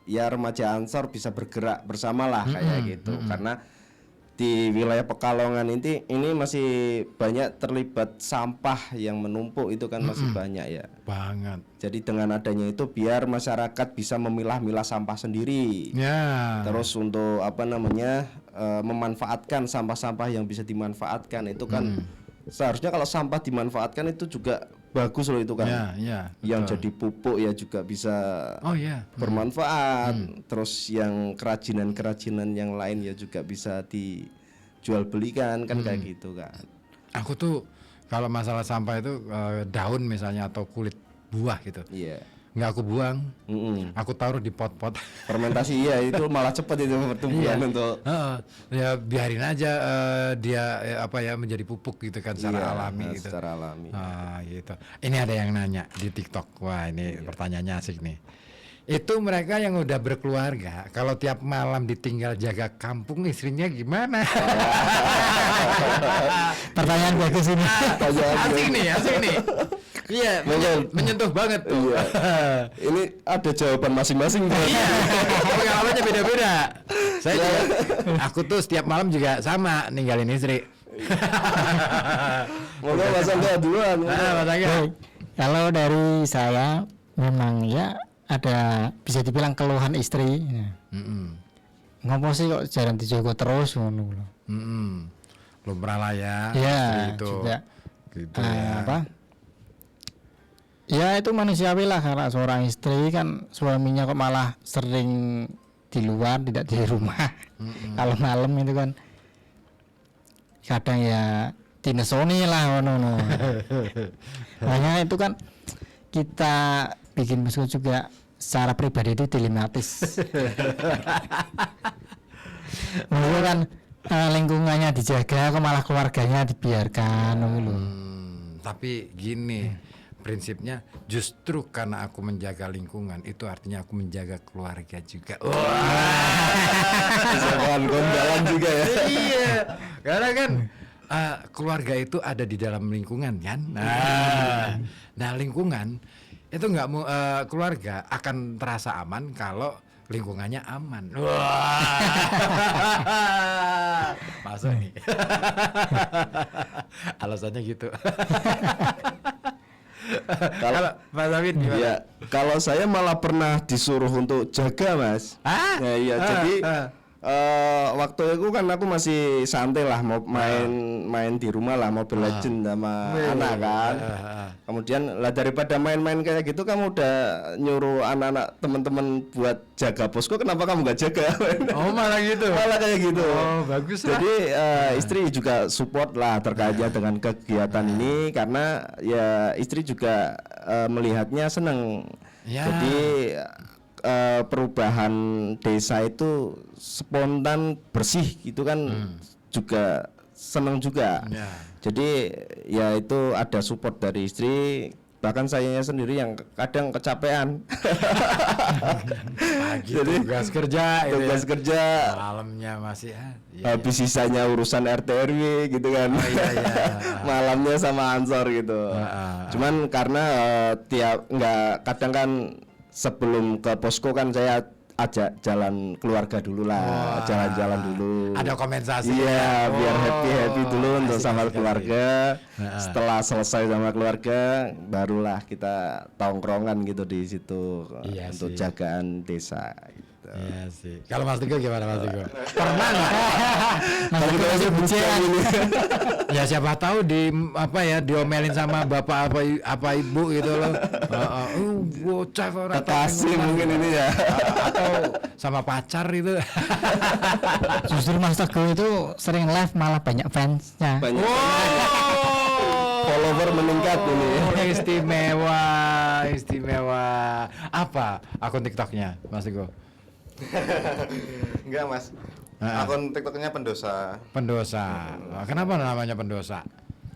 ya remaja Ansor bisa bergerak bersama lah kayak gitu. Karena di wilayah Pekalongan ini masih banyak terlibat sampah yang menumpuk itu kan masih banyak ya. Banget. Jadi dengan adanya itu biar masyarakat bisa memilah-milah sampah sendiri. Ya. Terus untuk memanfaatkan sampah-sampah yang bisa dimanfaatkan itu kan seharusnya kalau sampah dimanfaatkan itu juga bagus loh itu kan. Yang betul. jadi pupuk ya juga bisa bermanfaat. Terus yang kerajinan-kerajinan yang lain ya juga bisa dijual belikan kan kayak gitu kan. Aku tuh kalau masalah sampah itu daun misalnya atau kulit buah gitu. Iya. Nggak aku buang. Aku taruh di pot-pot. Fermentasi iya itu malah cepat itu pertumbuhan untuk ya biarin aja dia menjadi pupuk gitu kan secara alami gitu. Secara alami. Gitu. Ini ada yang nanya di TikTok. Wah, ini pertanyaannya asik nih. Itu mereka yang udah berkeluarga, kalau tiap malam ditinggal jaga kampung, istrinya gimana? Pertanyaan bagus ini. Asik nih. Iya, menyentuh banget tuh. Iya. Ini ada jawaban masing-masing. Iya, pengalamannya beda-beda. Aku tuh setiap malam juga sama ninggalin istri. Monggo Mas Angga duluan. Mas Angga. Kalau dari saya memang ya ada bisa dibilang keluhan istri. Ngopo sih kok jarang dijogo terus ngono lho. Lumrah lah ya. Ya, itu. juga. Gitu ya. Ya itu manusiawi lah, karena seorang istri kan suaminya kok malah sering di luar tidak di rumah. Kalau malam itu kan kadang ya dinesoni lah ono. Makanya itu kan kita bikin buku juga secara pribadi itu dilematis. Maksudnya kan lingkungannya dijaga kok malah keluarganya dibiarkan gitu. Tapi gini, prinsipnya justru karena aku menjaga lingkungan itu artinya aku menjaga keluarga juga. Jangan gondalan juga ya. Iya, karena kan keluarga itu ada di dalam lingkungan kan. Nah lingkungan itu nggak keluarga akan terasa aman kalau lingkungannya aman. Masuk nih. Alasannya gitu. Kalau Mas Amin gimana? Ya, kalau saya malah pernah disuruh untuk jaga, Mas. Ya, iya, jadi waktu itu kan aku masih santai lah, mau main di rumah lah, Mobile Legend sama anak kan. Kemudian lah daripada main-main kayak gitu, kamu udah nyuruh anak-anak teman-teman buat jaga posko, kenapa kamu nggak jaga? Oh malah gitu. Malah kayak gitu. Oh bagus lah. Jadi istri juga support lah terkaitnya dengan kegiatan ini, karena ya istri juga melihatnya seneng. Ya. Jadi perubahan desa itu spontan bersih gitu kan juga seneng juga. Ya. Jadi ya itu ada support dari istri, bahkan sayanya sendiri yang kadang kecapean. Pagi tugas kerja, itu tugas ya. kerja, Malamnya masih habis sisanya urusan RT RW gitu kan. Malamnya sama ansor gitu. Cuman karena kadang kan sebelum ke posko kan saya ajak jalan keluarga dulu lah, jalan-jalan dulu. Ada kompensasi. Iya, biar happy dulu untuk sama keluarga. Setelah selesai sama keluarga, barulah kita tongkrongan gitu di situ untuk jagaan desa. Gitu. Iya sih. Kalau Mas Teguh gimana Mas Teguh? Pernah nggak? Mas Teguh masih bucian. Ya siapa tahu diomelin sama bapak apa ibu gitu loh. Bocah kok rata Kekasih mungkin ini ya. Atau sama pacar itu. Justru Mas Teguh itu sering live malah banyak fansnya. Banyak follower meningkat ini. Istimewa. Apa akun TikToknya Mas Teguh? Enggak mas, akun TikToknya pendosa. Kenapa namanya pendosa?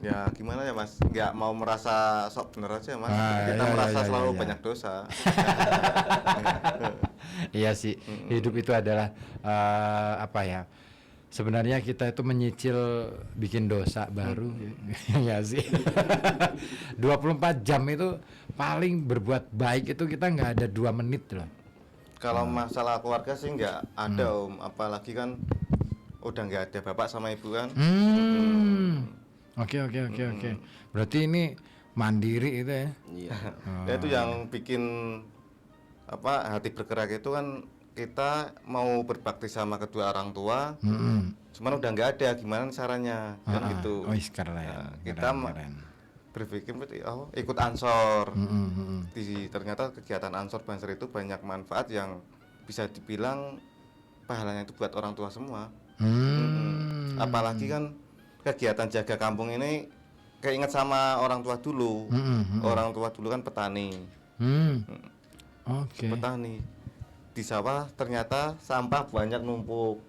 Ya gimana ya mas, nggak mau merasa sok bener aja mas. Kita merasa selalu banyak dosa. Iya sih, hidup itu adalah sebenarnya kita itu menyicil bikin dosa baru. Ya sih. 24 jam itu paling berbuat baik itu kita nggak ada 2 menit loh. Kalau masalah keluarga sih nggak ada om, apalagi kan udah nggak ada bapak sama ibu kan. Oke. Berarti ini mandiri itu ya? Iya. Ya itu yang bikin hati bergerak itu kan kita mau berbakti sama kedua orang tua. Cuman udah nggak ada, gimana caranya kan gitu. Kita berpikir ikut ansor. Ternyata kegiatan ansor Banser itu banyak manfaat yang bisa dibilang pahalanya itu buat orang tua semua. Apalagi kan kegiatan jaga kampung ini keinget sama orang tua dulu. Orang tua dulu kan petani. Petani di sawah ternyata sampah banyak numpuk.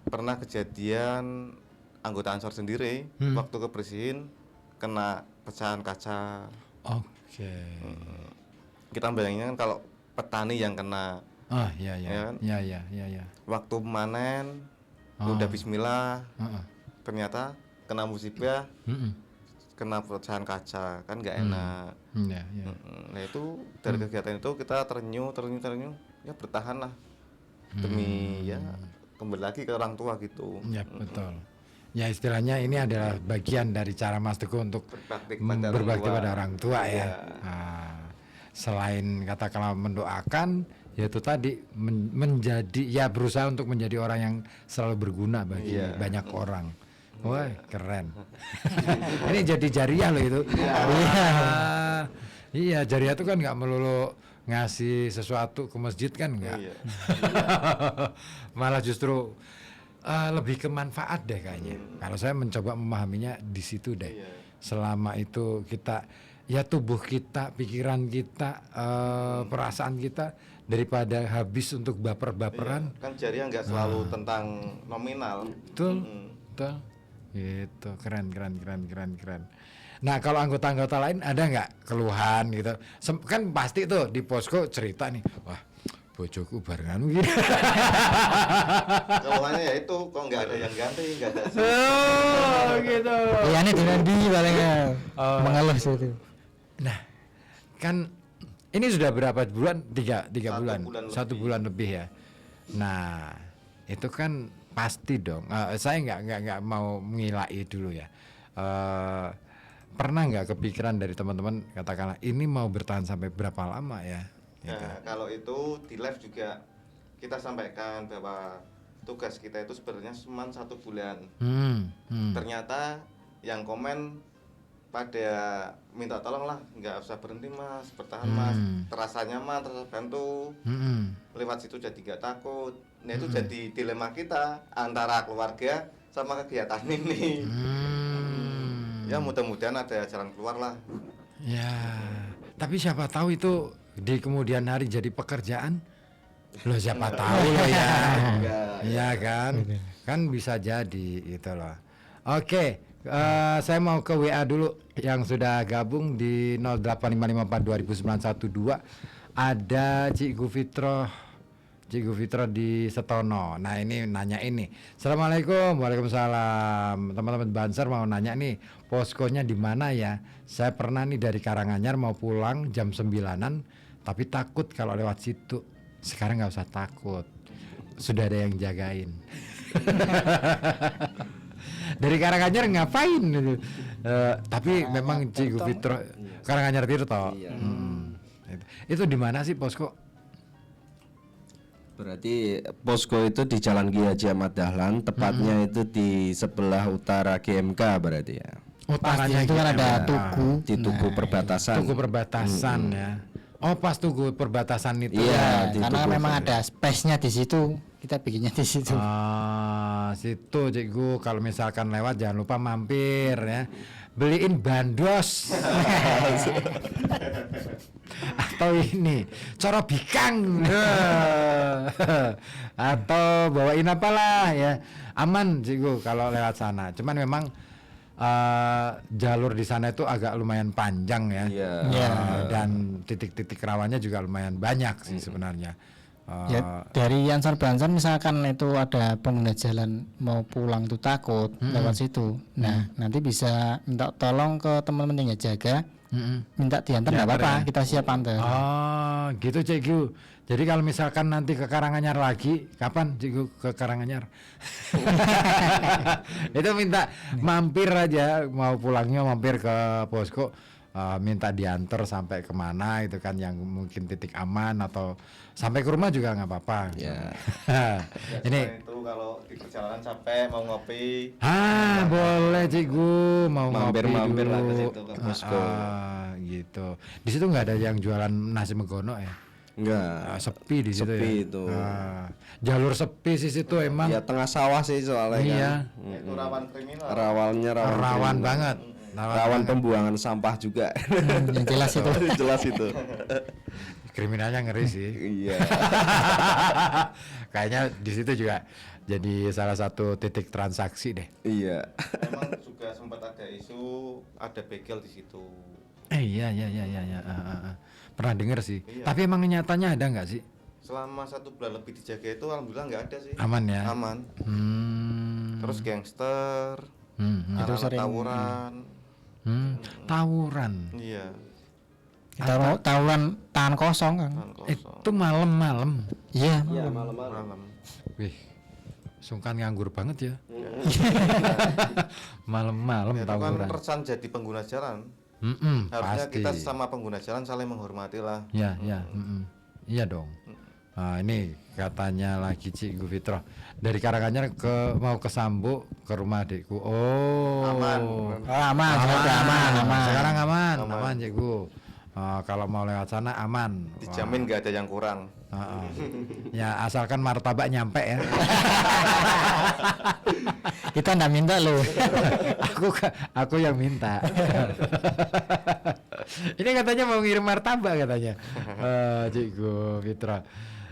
Pernah kejadian anggota ansor sendiri waktu kebersihin kena pecahan kaca. Kita bayangin kan kalau petani yang kena. Iya. Waktu panen udah bismillah, ternyata kena musibah, kena pecahan kaca, kan nggak enak. Nah itu dari kegiatan itu kita terenyuh, ya bertahan lah demi ya kembali lagi ke orang tua gitu. Ya betul. Ya istilahnya ini adalah bagian dari cara Mas Teguh untuk berbakti pada orang tua ya. Selain katakanlah mendoakan, yaitu tadi menjadi ya berusaha untuk menjadi orang yang selalu berguna bagi banyak orang. Wah keren. Ini jadi jariah loh itu. Iya jariah itu kan nggak melulu ngasih sesuatu ke masjid kan nggak. Malah justru lebih ke manfaat deh kayaknya. Kalau saya mencoba memahaminya di situ deh. Selama itu kita ya tubuh kita, pikiran kita, perasaan kita daripada habis untuk baper-baperan. Kan jariah nggak selalu tentang nominal. Betul. Gitu, keren. Nah kalau anggota-anggota lain ada nggak keluhan gitu? Kan pasti tuh di posko cerita nih, wah bojoku barengan gitu. Keluhannya ya itu kok nggak ada yang ganti, nggak ada. Gitu. Ya ini dengan di palingnya mengeluh itu. Nah kan ini sudah berapa bulan? Tiga bulan, 1 bulan lebih ya. Nah itu kan pasti dong. Saya nggak mau mengilai dulu ya. Pernah nggak kepikiran dari teman-teman katakanlah ini mau bertahan sampai berapa lama ya? Gitu. Nah, kalau itu di live juga kita sampaikan bahwa tugas kita itu sebenarnya cuma 1 bulan. Ternyata yang komen pada minta tolong lah, nggak usah berhenti mas, bertahan mas, terasa nyaman, terasa bantu, lewat situ jadi nggak takut. Nah itu jadi dilema kita antara keluarga sama kegiatan ini. Ya mudah-mudahan ada jalan keluar lah. Ya, tapi siapa tahu itu di kemudian hari jadi pekerjaan. Loh siapa tahu loh ya. Iya kan? Kan bisa jadi itu loh. Oke, saya mau ke WA dulu. yang sudah gabung di 0855420912. Ada Cikgu Fitro di Setono. Nah ini nanya ini. Assalamualaikum. Waalaikumsalam. Teman-teman Banser mau nanya nih, poskonya di mana ya? Saya pernah nih dari Karanganyar mau pulang jam 9-an, tapi takut kalau lewat situ. Sekarang nggak usah takut, sudah ada yang jagain. Dari Karanganyar ngapain? Tapi memang Cikgu Fitro Karanganyar Tirto. Itu di mana sih posko? Berarti posko itu di Jalan Ki Haji Ahmad Dahlan, tepatnya itu di sebelah utara GMK berarti ya. Utaranya itu kan ada tugu. Di tugu perbatasan. Tugu perbatasan ya. Oh pas tugu perbatasan itu. Iya, di Karena tugu memang ada space-nya di situ. Kita bikinnya di situ. Situ Cikgu, kalau misalkan lewat jangan lupa mampir ya. Beliin bandos. Atau ini coro bikang. Atau bawain apalah ya. Aman Cikgu kalau lewat sana. Cuman memang jalur di sana itu agak lumayan panjang ya. Dan titik-titik rawannya juga lumayan banyak sih sebenarnya. Ya, dari Ansor Banser misalkan itu ada pengguna jalan mau pulang tuh takut lewat situ. Nah, nanti bisa minta tolong ke teman-teman yang jaga. Minta diantar nggak apa-apa, kita siap antar. Oh, gitu Cikgu. Jadi kalau misalkan nanti ke Karanganyar lagi, kapan Cikgu ke Karanganyar? Itu minta mampir aja, mau pulangnya mampir ke posko, minta diantar sampai kemana itu kan yang mungkin titik aman atau sampai ke rumah juga nggak apa-apa. Ya. Ini itu kalau di perjalanan capek mau ngopi. Boleh Cikgu, mau Mampir-mampir ngopi lah ke dulu. situ, ke posko. Gitu. Di situ nggak ada yang jualan nasi megono ya? Enggak. Sepi di situ Sepi ya. itu. Jalur sepi sih situ emang. Ya tengah sawah sih soalnya Iya. kan. Itu rawan kriminal. Rawan Rawan banget. Rawan pembuangan sampah juga. Yang jelas itu. Jelas itu. Kriminalnya ngeri sih. Iya. Kayaknya di situ juga jadi salah satu titik transaksi deh. Iya. Memang juga sempat ada isu ada begal di situ. Iya. Pernah denger sih. Iya. Tapi emang nyatanya ada nggak sih? Selama 1 bulan lebih dijaga itu alhamdulillah nggak ada sih. Aman ya? Aman. Terus Terus gangster, Itu sering tawuran. tawuran. Iya. tawuran tangan kosong kan. Tangan kosong. Itu malam-malam. Iya. Iya malam-malam. Malam. Wih, sungkan nganggur banget ya. Malam-malam Ya, itu kan tawuran. resan jadi pengguna jalan. Harusnya Pasti. kita sama pengguna jalan saling menghormati lah. Ya. Iya dong. Nah, ini katanya lagi Cikgu Fitro dari Karanganyar mau ke Sambo ke rumah adikku. Oh. Aman. Aman. Sekarang aman Cikgu. Kalau mau lewat sana aman. Dijamin nggak ada yang kurang. Ya asalkan martabak nyampe ya. Kita nggak minta loh. aku yang minta. Ini katanya mau ngirim martabak katanya. Cikgu Fitra.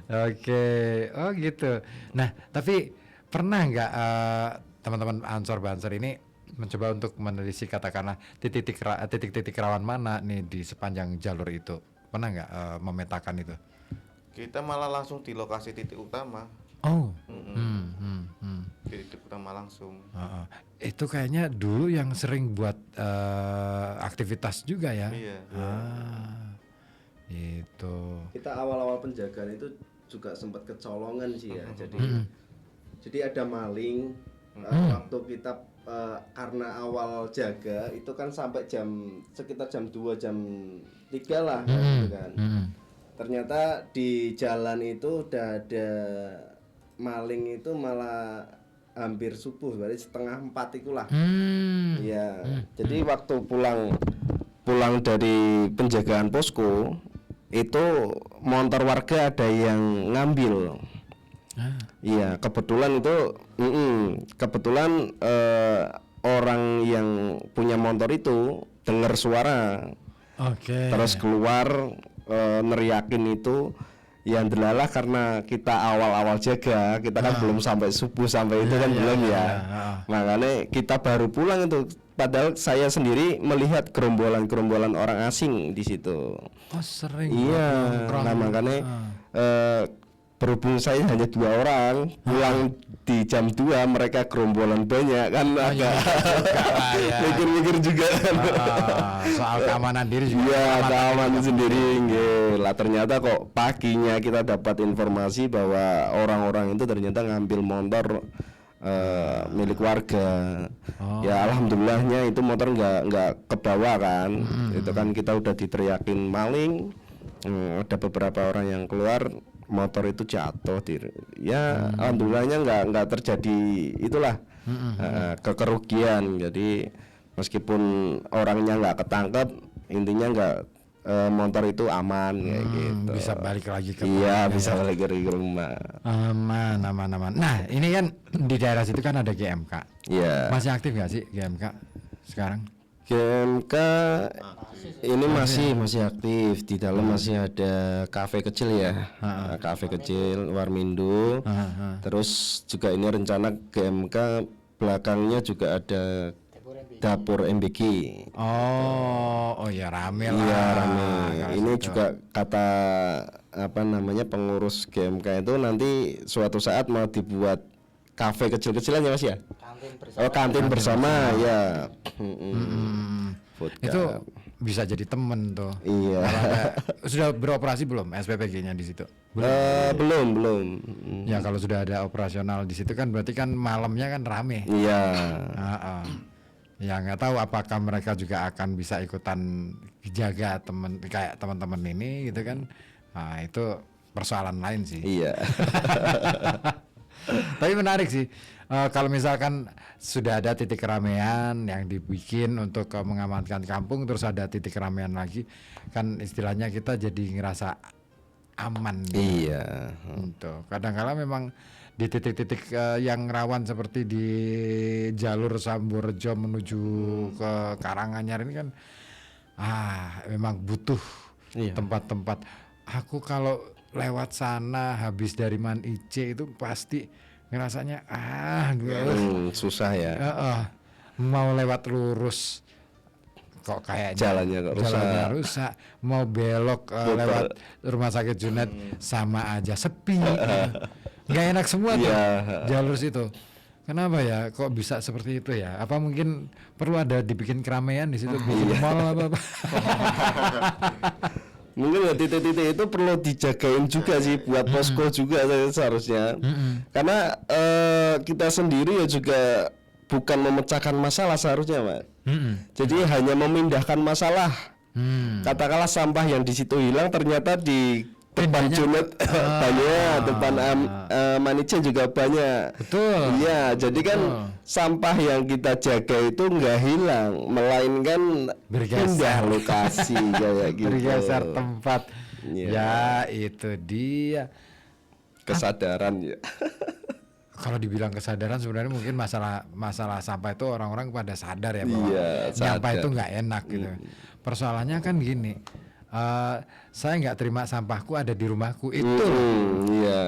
Oke. Oh gitu. Nah, tapi pernah nggak teman-teman Ansor Banser ini mencoba untuk menelisik katakanlah titik-titik rawan mana nih di sepanjang jalur itu? Pernah nggak memetakan itu? Kita malah langsung di lokasi titik utama. Oh. Di titik utama langsung. Itu kayaknya dulu yang sering buat aktivitas juga ya. Iya. Itu. Kita awal-awal penjagaan itu juga sempat kecolongan sih ya. Jadi ada maling waktu kita karena awal jaga itu kan sampai sekitar jam 2 jam 3 lah gitu kan. Ternyata di jalan itu udah ada maling itu malah hampir subuh, berarti 3:30 itulah. Iya. Jadi waktu pulang dari penjagaan posko itu motor warga ada yang ngambil. Iya, kebetulan itu kebetulan orang yang punya motor itu dengar suara. Oke. Terus keluar neriakin itu yang delalah karena kita awal-awal jaga, kita kan belum sampai subuh sampai itu kan belum ya. Makanya kita baru pulang itu. Padahal saya sendiri melihat gerombolan-gerombolan orang asing di situ. Oh sering. Iya. Nah makanya berhubung saya hanya 2 orang, pulang di jam 2 mereka gerombolan banyak kan agak mikir-mikir juga kan. Soal keamanan diri juga. Iya, keamanan sendiri nggih. Lah ternyata kok paginya kita dapat informasi bahwa orang-orang itu ternyata ngambil motor milik warga. Ya alhamdulillahnya itu motor nggak kebawa kan. Itu kan kita udah diteriakin maling. Ada beberapa orang yang keluar, motor itu jatuh ya alhamdulillahnya nggak terjadi itulah kekerugian. Jadi meskipun orangnya nggak ketangkep, intinya nggak motor itu aman kayak gitu. Bisa balik lagi ke bisa balik ke rumah. Aman. Nah ini kan di daerah situ kan ada GMK. Iya. Masih aktif nggak sih GMK sekarang? GMK ini masih aktif. Di dalam masih ada kafe kecil ya, kafe kecil Warmindo. Terus juga ini rencana GMK belakangnya juga ada dapur MBG. Oh ya rame lah. Iya rame. Ini situ. juga kata pengurus GMK itu nanti suatu saat mau dibuat kafe kecil-kecilan ya Mas ya. Kantin bersama ya. Itu bisa jadi temen tuh. Iya. Sudah beroperasi belum SPPG-nya di situ? Belum. Ya kalau sudah ada operasional di situ kan berarti kan malamnya kan rame. Iya. Ya nggak tahu apakah mereka juga akan bisa ikutan jaga kayak teman-teman ini gitu kan. Nah itu persoalan lain sih. Iya. Tapi menarik sih kalau misalkan sudah ada titik keramaian yang dibikin untuk mengamankan kampung, terus ada titik keramaian lagi, kan istilahnya kita jadi ngerasa aman. Iya. Gitu. Kadang-kala memang di titik-titik yang rawan seperti di jalur Samborejo menuju ke Karanganyar ini kan memang butuh tempat-tempat. Aku kalau lewat sana habis dari Man Ice itu pasti ngerasanya susah ya. Mau lewat lurus kok kayaknya jalannya rusak. Mau belok lewat Rumah Sakit Junet sama aja sepi. Nggak enak semua tuh jalur situ. Kenapa ya kok bisa seperti itu ya? Apa mungkin perlu ada dibikin keramaian di situ, bikin mall apa? Mungkin titik-titik itu perlu dijagain juga sih buat posko juga seharusnya. Karena kita sendiri ya juga bukan memecahkan masalah seharusnya, Pak. Jadi hanya memindahkan masalah. Katakanlah sampah yang di situ hilang ternyata di depan Junet banyak, depan Manice juga banyak. Betul. Iya, jadi kan sampah yang kita jaga itu nggak hilang, melainkan pindah lokasi kayak gitu. Bergeser tempat. Ya itu dia. Kesadaran ya. Kalau dibilang kesadaran sebenarnya mungkin masalah sampah itu orang-orang pada sadar ya bahwa sampah itu nggak enak gitu. Persoalannya kan gini. Saya nggak terima sampahku ada di rumahku itu. Iya.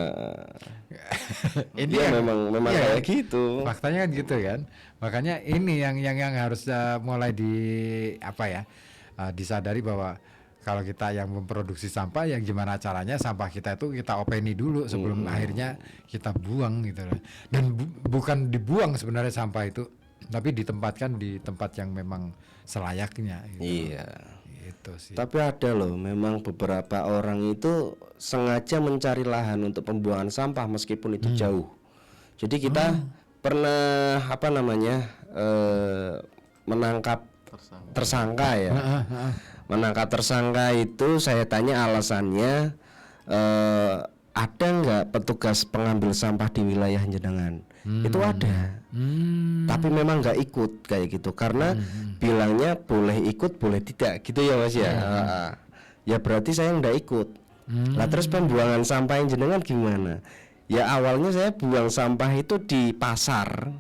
Ini memang kayak gitu. Faktanya kan gitu kan. Makanya ini yang harus mulai disadari bahwa kalau kita yang memproduksi sampah ya gimana caranya sampah kita itu kita openi dulu sebelum akhirnya kita buang gitu loh. Dan bukan dibuang sebenarnya sampah itu, tapi ditempatkan di tempat yang memang selayaknya gitu. Iya. Itu sih. Tapi ada loh, memang beberapa orang itu sengaja mencari lahan untuk pembuangan sampah meskipun itu jauh. Jadi kita pernah menangkap tersangka ya. Menangkap tersangka itu saya tanya alasannya, ada nggak petugas pengambil sampah di wilayah jenengan? Itu ada. Tapi memang nggak ikut kayak gitu karena bilangnya boleh ikut boleh tidak gitu ya Mas ya. Ya berarti saya nggak ikut. Lah terus pembuangan sampah yang jenengan gimana? Ya awalnya saya buang sampah itu di pasar.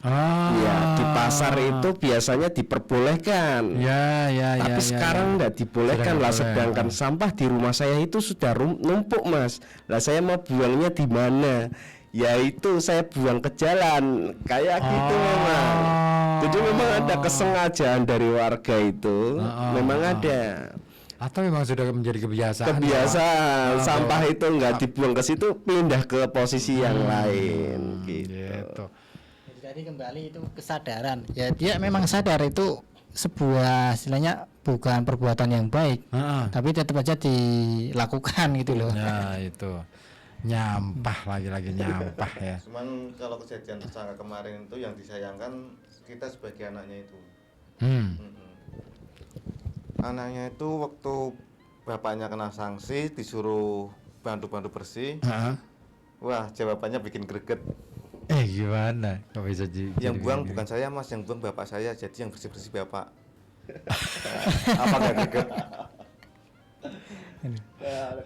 Ya, di pasar itu biasanya diperbolehkan. Ya, Tapi sekarang nggak dibolehkan lah. Sedangkan Oh. sampah di rumah saya itu sudah numpuk, Mas. Lah saya mau buangnya di mana? Ya itu saya buang ke jalan, kayak gitu memang. Jadi memang ada kesengajaan dari warga itu, memang ada. Atau memang sudah menjadi kebiasaan. Kebiasaan sampah itu nggak dibuang ke situ, pindah ke posisi yang lain, gitu. Gitu. Jadi kembali itu kesadaran. Ya dia memang sadar itu sebuah istilahnya bukan perbuatan yang baik, tapi tetap aja dilakukan gitu loh. Ya itu nyampah lagi nyampah ya. Cuman kalau kejadian tersangka kemarin itu yang disayangkan kita sebagai anaknya itu. Anaknya itu waktu bapaknya kena sanksi disuruh bantu-bantu bersih. Wah, jawabannya bikin greget. Gimana? Kok bisa Yang buang bukan saya, Mas, yang buang bapak saya. Jadi yang bersih-bersih bapak. Apa nggak greget?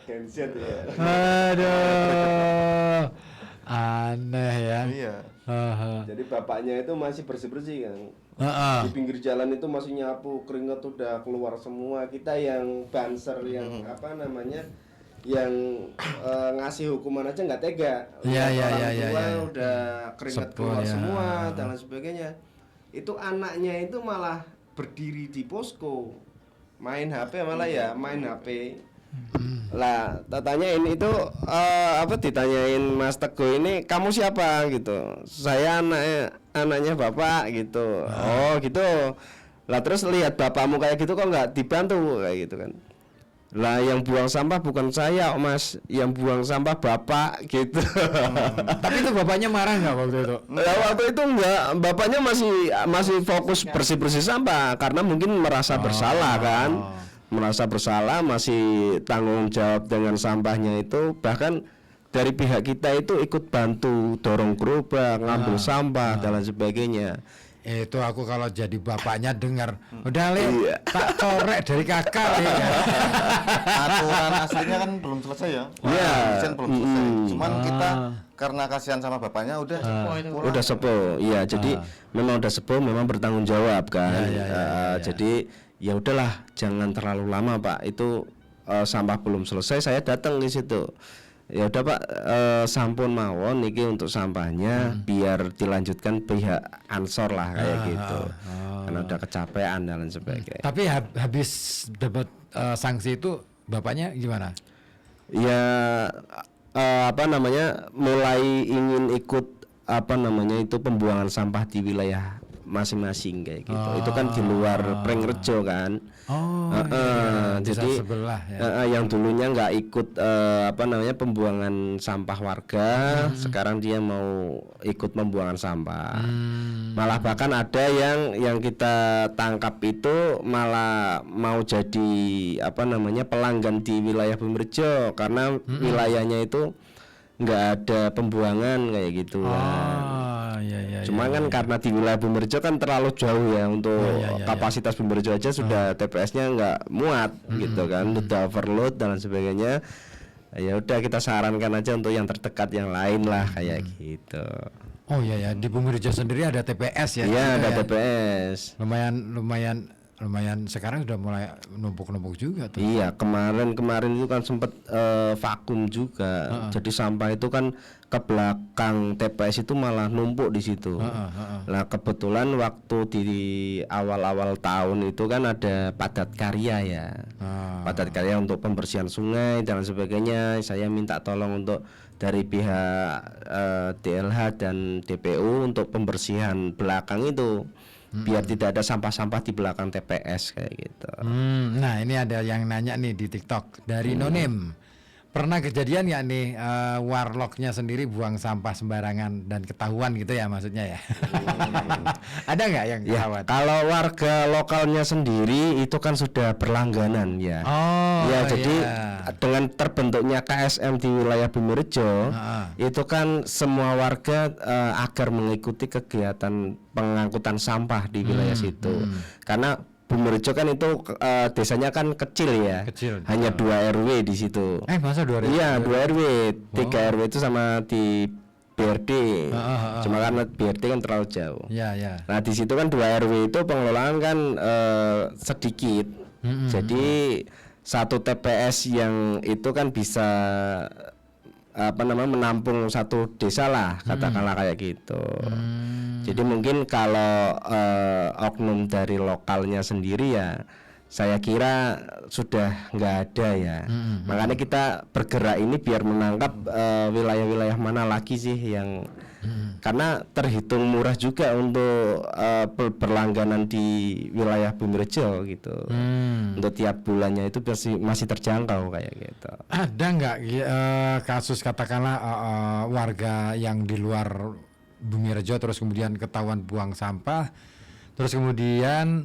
Genset ya. Aduh, aneh ya. Iya. Jadi bapaknya itu masih bersih-bersih kan. Di pinggir jalan itu masih nyapu, keringat udah keluar semua. Kita yang banser yang apa namanya? Yang ngasih hukuman aja nggak tega. Iya. Udah keringat keluar ya. semua dan lain sebagainya. Itu anaknya itu malah berdiri di posko, main HP malah ya main HP. Lah, tanya ini itu apa ditanyain Mas Teguh ini kamu siapa gitu. Saya anaknya bapak gitu. Oh gitu. Lah terus lihat bapakmu kayak gitu kok nggak dibantu kayak gitu kan. Lah yang buang sampah bukan saya Mas, yang buang sampah bapak gitu. Tapi itu bapaknya marah nggak waktu itu? Lah waktu itu enggak, bapaknya masih fokus bersih-bersih sampah karena mungkin merasa bersalah kan. Merasa bersalah, masih tanggung jawab dengan sampahnya itu, bahkan dari pihak kita itu ikut bantu dorong gerobak, ngambil sampah dan lain sebagainya. Itu aku kalau jadi bapaknya dengar, udah Le, tak corek dari kakak Le. Aturan aslinya kan belum selesai ya. Iya. Desain belum selesai. Cuman kita karena kasihan sama bapaknya udah pulang. Udah sepuh, iya. Jadi memang udah sepuh, memang bertanggung jawab kan. Jadi ya udahlah, jangan terlalu lama Pak. Itu sampah belum selesai, saya datang di situ. Ya udah Pak, sampun mawon niki untuk sampahnya biar dilanjutkan pihak ansor lah kayak gitu. Karena udah kecapean dan lain sebagainya. Tapi habis dapat sanksi itu bapaknya gimana? Ya apa namanya, mulai ingin ikut apa namanya itu pembuangan sampah di wilayah masing-masing kayak gitu. Itu kan di luar Pringrejo kan. Jadi Jadi sebelah ya. yang dulunya nggak ikut apa namanya pembuangan sampah warga, sekarang dia mau ikut pembuangan sampah. Malah bahkan ada yang kita tangkap itu malah mau jadi apa namanya pelanggan di wilayah Bumirejo karena wilayahnya itu nggak ada pembuangan kayak gitu kan. Cuma kan karena di wilayah Bumirejo kan terlalu jauh ya untuk kapasitas Bumirejo aja sudah TPS-nya nggak muat gitu kan, udah overload dan lain sebagainya. Ya udah kita sarankan aja untuk yang terdekat yang lain lah kayak gitu. Oh iya di Bumirejo sendiri ada TPS ya. Iya gitu ada ya. TPS. Lumayan sekarang sudah mulai numpuk-numpuk juga tuh. Iya kemarin itu kan sempat vakum juga. Jadi sampah itu kan ke belakang TPS itu malah numpuk di situ. Nah kebetulan waktu di awal-awal tahun itu kan ada padat karya ya. Padat karya untuk pembersihan sungai dan sebagainya. Saya minta tolong untuk dari pihak DLH dan DPU untuk pembersihan belakang itu. Biar tidak ada sampah-sampah di belakang TPS kayak gitu. Nah ini ada yang nanya nih di TikTok dari Nonim. Pernah kejadian nggak nih warlocknya sendiri buang sampah sembarangan dan ketahuan gitu ya maksudnya ya? Ada nggak yang Ya, ketahuan? kalau warga lokalnya sendiri itu kan sudah berlangganan ya. Oh, ya jadi iya. dengan terbentuknya KSM di wilayah Bumirejo itu kan semua warga agar mengikuti kegiatan pengangkutan sampah di wilayah situ. Karena Bumirejo kan itu desanya kan kecil ya. Kecil. Hanya 2 RW di situ. Masa 2 RW? Iya, 2 RW, 3 RW itu sama di BRD. Cuma karena BRD kan terlalu jauh. Ya, ya. Nah di situ kan 2 RW itu pengelolaan kan sedikit. Jadi satu TPS yang itu kan bisa menampung satu desa lah, katakanlah kayak gitu. Jadi mungkin kalau oknum dari lokalnya sendiri ya saya kira sudah nggak ada ya. Makanya kita bergerak ini biar menangkap wilayah-wilayah mana lagi sih yang karena terhitung murah juga untuk berlangganan di wilayah Bumirejo gitu. Untuk tiap bulannya itu masih terjangkau kayak gitu. Ada nggak kasus katakanlah warga yang di luar Bumirejo terus kemudian ketahuan buang sampah, terus kemudian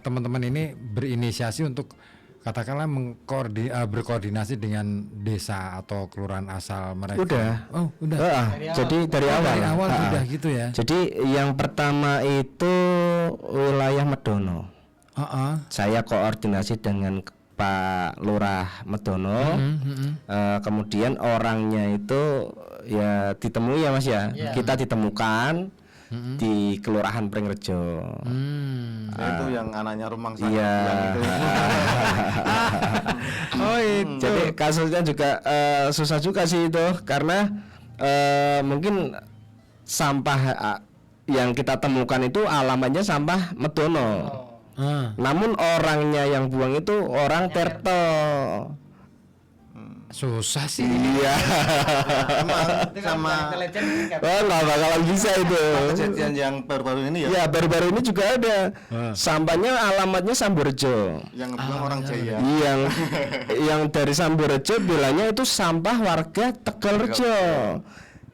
teman-teman ini berinisiasi untuk katakanlah berkoordinasi dengan desa atau kelurahan asal mereka. Udah. Oh, udah. Jadi dari awal sudah gitu ya. Jadi yang pertama itu wilayah Medono. Saya koordinasi dengan Pak Lurah Medono. Kemudian orangnya itu ya ditemui ya Mas ya. Kita ditemukan di Kelurahan Pringrejo. Itu yang anaknya Rumang Sakit Iya. itu. Oh itu. Jadi kasusnya juga susah juga sih itu karena mungkin sampah yang kita temukan itu alamatnya sampah Medono. Namun orangnya yang buang itu orang Terto. Susah sih. Iya. Emang sama Oh nggak bakalan bisa itu. kejadian yang baru-baru ini ya, Ya baru-baru ini juga ada. Sampahnya alamatnya Samburjo. yang ngebuang orang Jaya. Yang dari Samburjo bilangnya itu sampah warga Tegalrejo.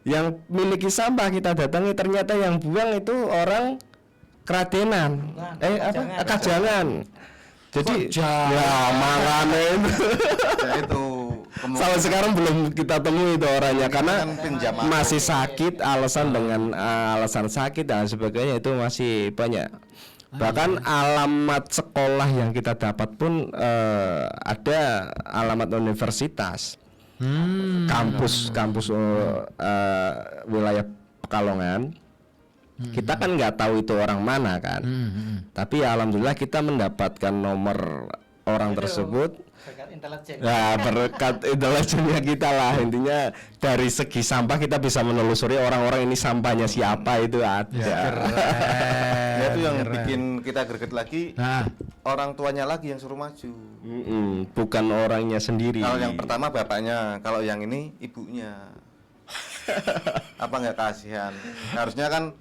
Yang miliki sampah kita datangi ternyata yang buang itu orang Kradenan. Kajangan. Jadi ya makanya Ya itu sampai sekarang belum kita temui itu orangnya karena kan pinjam aku. masih sakit alasan dengan alasan sakit dan sebagainya itu masih banyak. Bahkan alamat sekolah yang kita dapat pun ada alamat universitas, kampus wilayah Pekalongan. Kita kan nggak tahu itu orang mana kan, tapi ya alhamdulillah kita mendapatkan nomor orang tersebut. Ya berkat intelijennya kita lah, intinya dari segi sampah kita bisa menelusuri orang-orang ini sampahnya siapa itu ada. Ya itu yang bikin kita greget lagi, orang tuanya lagi yang suruh maju. Bukan orangnya sendiri. Kalau yang pertama bapaknya, kalau yang ini ibunya. Apa nggak kasihan? Harusnya kan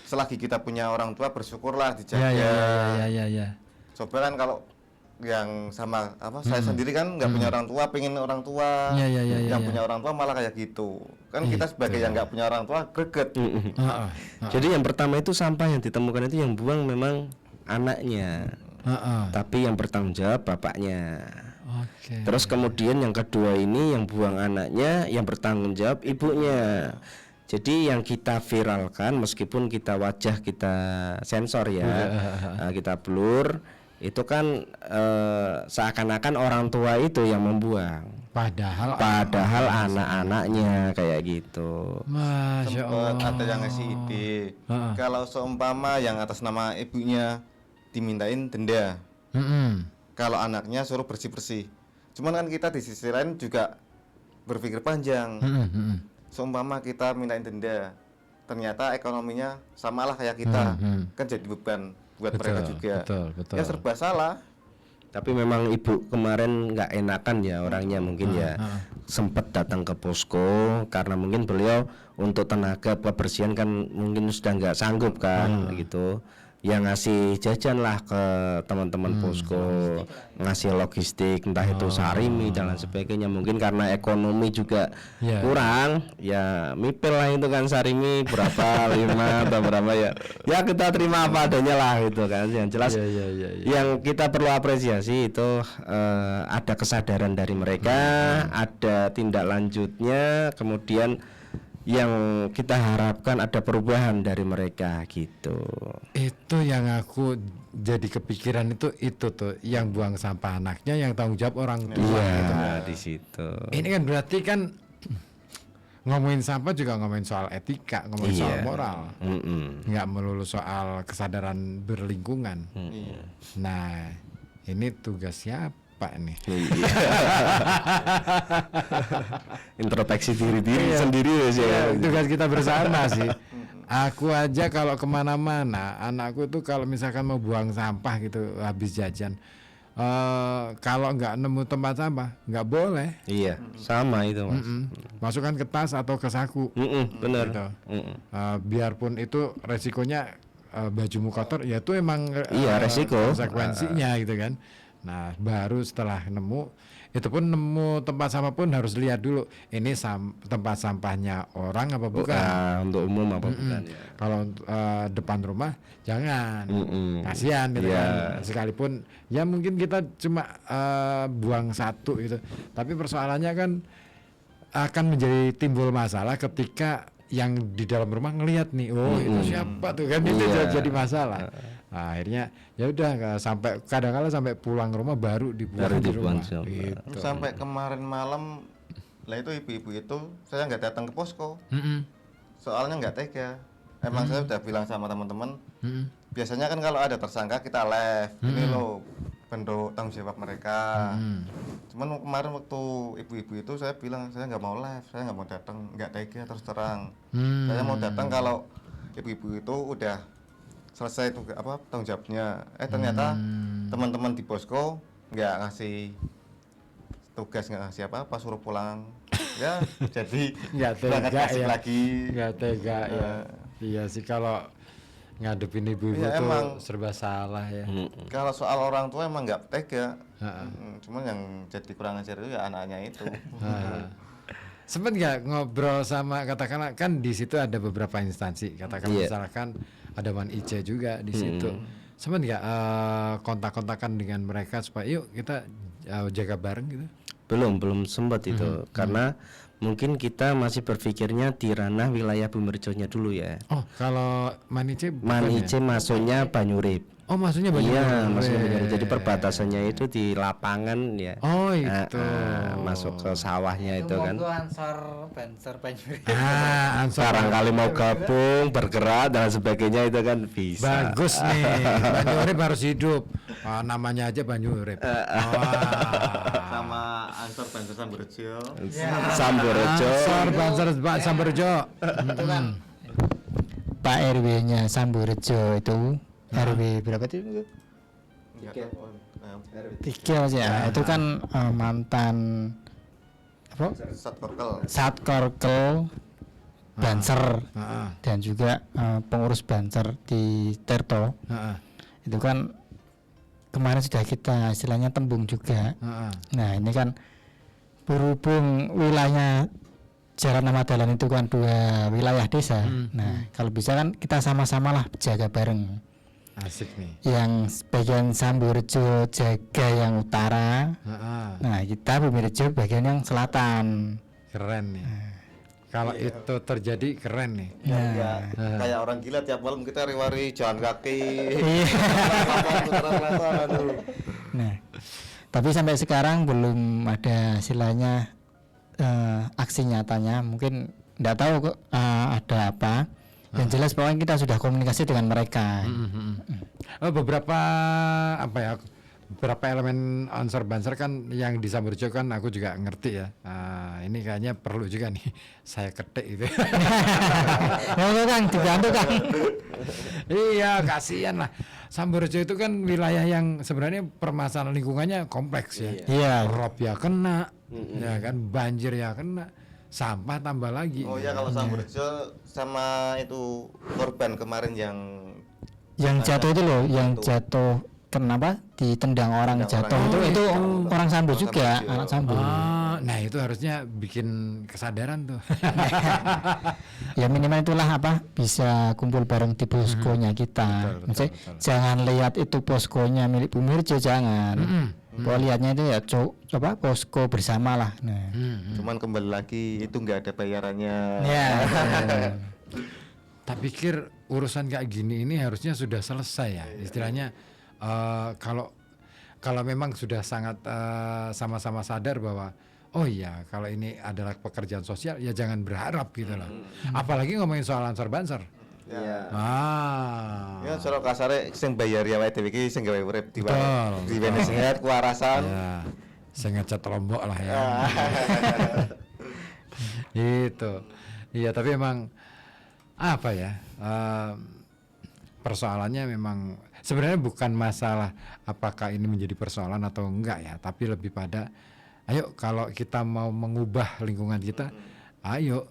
selagi kita punya orang tua bersyukurlah dijaga. Ya. Coba kan kalau yang sama saya sendiri kan nggak punya orang tua, pengen orang tua. Yang punya orang tua malah kayak gitu. Kan kita sebagai yang nggak punya orang tua greget. Jadi yang pertama itu sampah yang ditemukan itu yang buang memang anaknya. Tapi yang bertanggung jawab bapaknya. Terus kemudian yang kedua ini yang buang anaknya, yang bertanggung jawab ibunya. Jadi yang kita viralkan meskipun kita wajah kita sensor ya, kita blur, itu kan seakan-akan orang tua itu yang membuang. Padahal anak-anaknya kayak gitu. Masya Allah. Ada yang ngasih ide. Kalau seumpama yang atas nama ibunya dimintain denda, kalau anaknya suruh bersih-bersih. Cuman kan kita di sisi lain juga berpikir panjang. Seumpama kita mintain denda, ternyata ekonominya samalah kayak kita, kan jadi beban buat mereka juga. Betul. Ya serba salah. Tapi memang ibu kemarin nggak enakan ya orangnya mungkin ya sempat datang ke posko karena mungkin beliau untuk tenaga kebersihan kan mungkin sudah nggak sanggup kan gitu. Ya ngasih jajan lah ke teman-teman posko, ngasih logistik entah itu sarimi dan lain sebagainya. Mungkin karena ekonomi juga kurang, ya mipil lah itu kan sarimi berapa 5 atau berapa ya. Ya kita terima apa adanya lah gitu kan. Yang jelas yang kita perlu apresiasi itu ada kesadaran dari mereka, ada tindak lanjutnya, kemudian yang kita harapkan ada perubahan dari mereka gitu. Itu yang aku jadi kepikiran itu tuh yang buang sampah anaknya, yang tanggung jawab orang tua. Iya di situ. Ini kan berarti kan ngomongin sampah juga ngomongin soal etika, ngomongin soal Iya. moral, nggak melulu soal kesadaran berlingkungan. Iya. Nah, ini tugas siapa nih? Iya. Introspeksi diri sendiri ya sih. Ya, tugas kita bersama sih. Aku aja kalau kemana-mana, anakku tuh kalau misalkan mau buang sampah gitu habis jajan, kalau nggak nemu tempat sampah nggak boleh. Iya, sama itu Mas. Masukkan ke tas atau ke saku. Benar. Gitu. Biarpun itu resikonya bajumu kotor, ya itu emang Iya, resiko. konsekuensinya gitu kan. Nah, baru setelah nemu, itu pun nemu tempat sampah pun harus lihat dulu ini tempat sampahnya orang apa bukan. Nah, untuk umum apa bukan ya. Kalau depan rumah jangan, kasihan gitu Iya. kan. Sekalipun ya mungkin kita cuma buang satu gitu, tapi persoalannya kan akan menjadi timbul masalah ketika yang di dalam rumah ngelihat nih, oh itu siapa tuh kan, itu Iya. jadi masalah. Nah, akhirnya ya udah sampai kadang-kala sampai pulang rumah baru dibuang di rumah. Gitu. Sampai kemarin malam lah itu ibu-ibu itu saya nggak datang ke posko. Soalnya nggak tega. Emang saya udah bilang sama teman-teman. Biasanya kan kalau ada tersangka kita live. Ini loh bentuk tanggung jawab mereka. Cuman kemarin waktu ibu-ibu itu saya bilang saya nggak mau live, saya nggak mau datang, nggak tega terus terang. Saya mau datang kalau ibu-ibu itu udah selesai tanggung jawabnya. Ternyata teman-teman di posko nggak ngasih tugas, nggak ngasih apa-apa, suruh pulang. Ya jadi Nggak berangkat tega kasih ya. lagi. Nggak tega ya. Iya sih, kalau ngadepin ibu-ibu Iya, tuh emang. serba salah ya. Kalau soal orang tua emang nggak tega. Cuman yang jadi kurang ajar itu ya anaknya itu. Sempet nggak ngobrol sama, katakanlah kan di situ ada beberapa instansi, katakanlah Iya. misalkan ada Wan Ice juga di situ. Sempet nggak kontak-kontakan dengan mereka supaya yuk kita jaga bareng gitu? Belum sempat itu. Karena mungkin kita masih berpikirnya di ranah wilayah Bumerjonya dulu ya. Oh, kalau Manice bukan ya? Manice masuknya Banyurip. Oh, maksudnya banyak. Iya, masuknya Banyurip. Jadi perbatasannya itu di lapangan ya. Oh, itu. Masuk ke sawahnya itu kan. Ansor Banser Banyuri. Ansor. Barangkali mau gabung, bergerak dan sebagainya itu kan bisa. Bagus nih. Banyurip harus hidup. Namanya aja Banyurip. Sama Ansor Banser Samburjo. Samburjo. Ansor Banser Samburjo. Itu kan Pak RW-nya Samburjo itu RW berapa itu? Tiga aja. Itu kan mantan apa? Satkorkel Banser dan juga pengurus Banser di Terto. Itu kan kemarin sudah kita istilahnya tembung juga. Nah, ini kan berhubung wilayahnya Jalan Ahmad Dahlan itu kan dua wilayah desa. Nah, kalau bisa kan kita sama-sama lah jaga bareng. Asik nih. Yang bagian Samburjo jaga yang utara. Nah, kita Bumirjo bagian yang selatan. Keren nih. Kalau itu terjadi keren nih. Ya, kayak orang gila tiap malam kita riwari jalan kaki. Nah, tapi sampai sekarang belum ada istilahnya aksi nyatanya. Mungkin enggak tahu kok ada apa. Yang jelas pokoknya kita sudah komunikasi dengan mereka. Beberapa apa ya? Beberapa elemen Ansor Banser kan yang di Samburjo kan aku juga ngerti ya. Ini kayaknya perlu juga nih saya ketik itu. Ya Kang, dibantu Kang. Iya, kasihan lah. Samburjo itu kan wilayah yang sebenarnya permasalahan lingkungannya kompleks ya. Iya. Rob ya kena, ya kan, banjir ya kena, sampah tambah lagi. Oh ya, kalau Samburjo sama itu korban kemarin yang jatuh itu loh, yang jatuh kenapa ditendang orang jatuh itu orang Sambo juga, anak Sambo. Nah itu harusnya bikin kesadaran tuh. Ya minimal itulah apa bisa kumpul bareng di poskonya kita. Maksudnya jangan lihat itu poskonya milik Bumirjo, jangan. Lihatnya itu ya coba posko bersama lah. Nah. cuman kembali lagi itu nggak ada bayarannya. Ya. Tak pikir urusan kayak gini ini harusnya sudah selesai ya. Istilahnya kalau memang sudah sangat sama-sama sadar bahwa oh iya kalau ini adalah pekerjaan sosial ya jangan berharap gitu loh. Apalagi ngomongin soal Ansor Banser. Iya. Ya cara kasare sing bayar ya wae dhewe iki sing gawe urip Betul, diwene sehat kewarasan. Ya, saya ngecat lombok lah ya. Itu. Iya, tapi emang apa ya? Persoalannya memang sebenarnya bukan masalah apakah ini menjadi persoalan atau enggak ya, tapi lebih pada ayo kalau kita mau mengubah lingkungan kita, ayo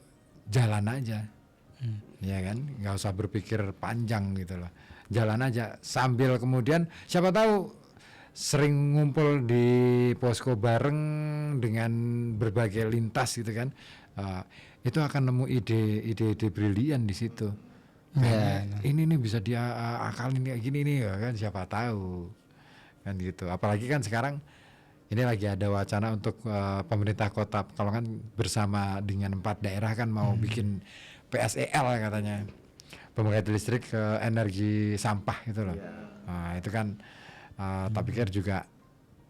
jalan aja. Ya kan, nggak usah berpikir panjang gitu loh. Jalan aja sambil kemudian siapa tahu sering ngumpul di posko bareng dengan berbagai lintas gitu kan, itu akan nemu ide-ide brilian di situ. Ini nih bisa dia akalin kayak gini nih ya kan, siapa tahu kan gitu. Apalagi kan sekarang ini lagi ada wacana untuk pemerintah kota Pekalongan bersama dengan 4 daerah kan mau bikin PSEL katanya, pembangkit listrik ke energi sampah gitu loh. Nah, itu kan tak pikir juga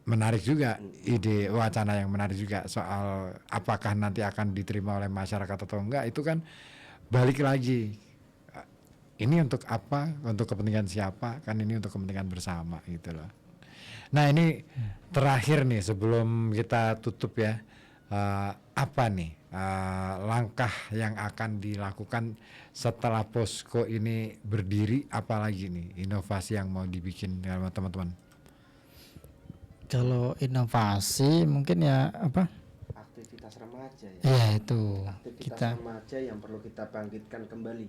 menarik juga, ide wacana yang menarik juga soal apakah nanti akan diterima oleh masyarakat atau enggak, itu kan balik lagi ini untuk apa, untuk kepentingan siapa, kan ini untuk kepentingan bersama gitu loh. Nah ini terakhir nih sebelum kita tutup ya, apa nih langkah yang akan dilakukan setelah posko ini berdiri, apalagi nih inovasi yang mau dibikin sama teman-teman? Kalau inovasi mungkin ya apa? Aktivitas remaja ya. Ya itu Aktivitas remaja yang perlu kita bangkitkan kembali.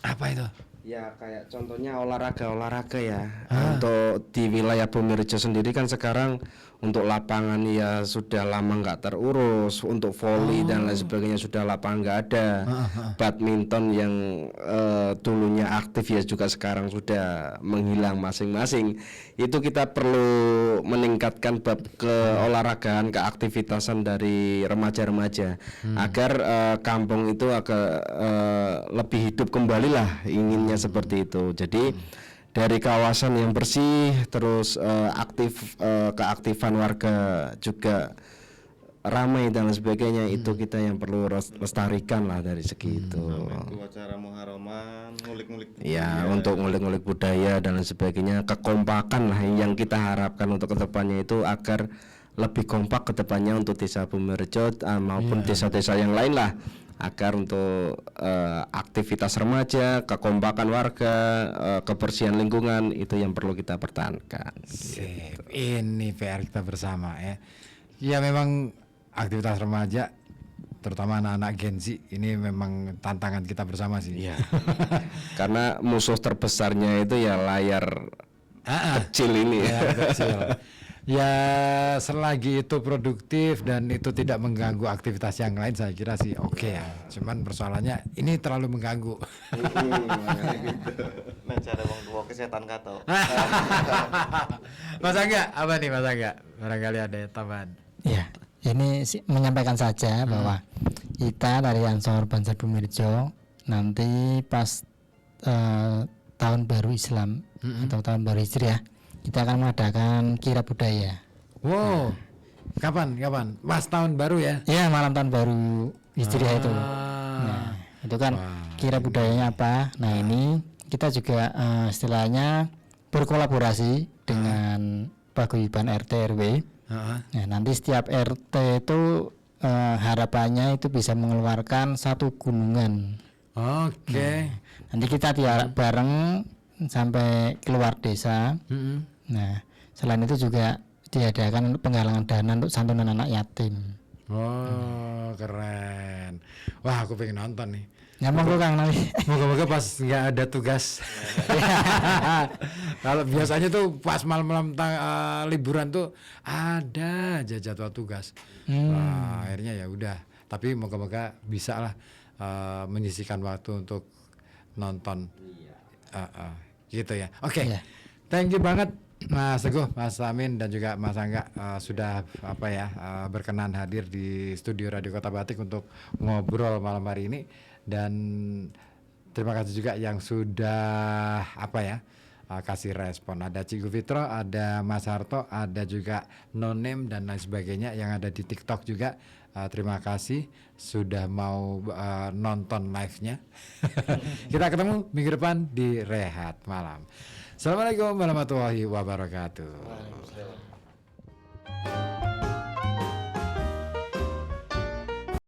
Apa itu? Ya kayak contohnya olahraga ya. Untuk di wilayah Bumirejo sendiri kan sekarang untuk lapangan ya sudah lama nggak terurus, untuk voli dan lain sebagainya sudah lapangan nggak ada. Badminton yang dulunya aktif ya juga sekarang sudah menghilang masing-masing. Itu kita perlu meningkatkan bab keolahragaan, keaktivitasan dari remaja-remaja agar kampung itu agak lebih hidup kembali lah, inginnya seperti itu. Jadi dari kawasan yang bersih terus keaktifan warga juga ramai dan sebagainya, itu kita yang perlu lestarikan lah dari segi itu. Itu acara muharaman, ngulik-ngulik Ya, untuk ngulik-ngulik budaya dan lain sebagainya, kekompakan lah yang kita harapkan untuk kedepannya itu agar lebih kompak kedepannya untuk desa Bumirejo maupun desa-desa yang lain lah, agar untuk aktivitas remaja, kekompakan warga, kebersihan lingkungan itu yang perlu kita pertahankan. Sip. Ini PR kita bersama ya. Ya memang aktivitas remaja terutama anak-anak Gen Z ini memang tantangan kita bersama sih. Iya. Karena musuh terbesarnya itu ya layar kecil ini. Ya, kecil. Ya selagi itu produktif dan itu tidak mengganggu aktivitas yang lain, saya kira sih oke ya. Cuman persoalannya ini terlalu mengganggu. Nah, cara wong tua kesehatan kato. Mas Angga, apa nih Mas Angga? Barangkali ada tambahan. ya ini menyampaikan saja bahwa kita dari Ansor Banser Bumirejo nanti pas tahun baru Islam atau tahun baru Hijriah kita akan mengadakan kirab budaya. Wow. Kapan? Pas tahun baru ya? Ya, malam tahun baru Hijriah itu. Nah, itu kan kirab budayanya apa? Nah, ini kita juga istilahnya berkolaborasi dengan paguyuban RT RW. Nah, nanti setiap RT itu harapannya itu bisa mengeluarkan satu gunungan. Oke. Nanti kita tiarap bareng sampai keluar desa. Nah, selain itu juga diadakan penggalangan dana untuk santunan anak yatim. Oh, keren. Wah, aku pengen nonton nih. Ya monggo Kang nanti. Moga-moga pas nggak ada tugas. Kalau biasanya tuh pas malam-malam liburan tuh ada aja jadwal tugas. Wah, akhirnya ya udah. Tapi moga-moga bisa lah menyisihkan waktu untuk nonton. Gitu ya. Oke. Iya. Thank you banget Mas Teguh, Mas Amin dan juga Mas Angga sudah berkenan hadir di studio Radio Kota Batik untuk ngobrol malam hari ini, dan terima kasih juga yang sudah kasih respon. Ada Cigu Fitro, ada Mas Harto, ada juga No Name dan lain sebagainya yang ada di TikTok juga. Terima kasih sudah mau nonton live-nya. Kita ketemu minggu depan di Rehat Malam. Assalamualaikum warahmatullahi wabarakatuh.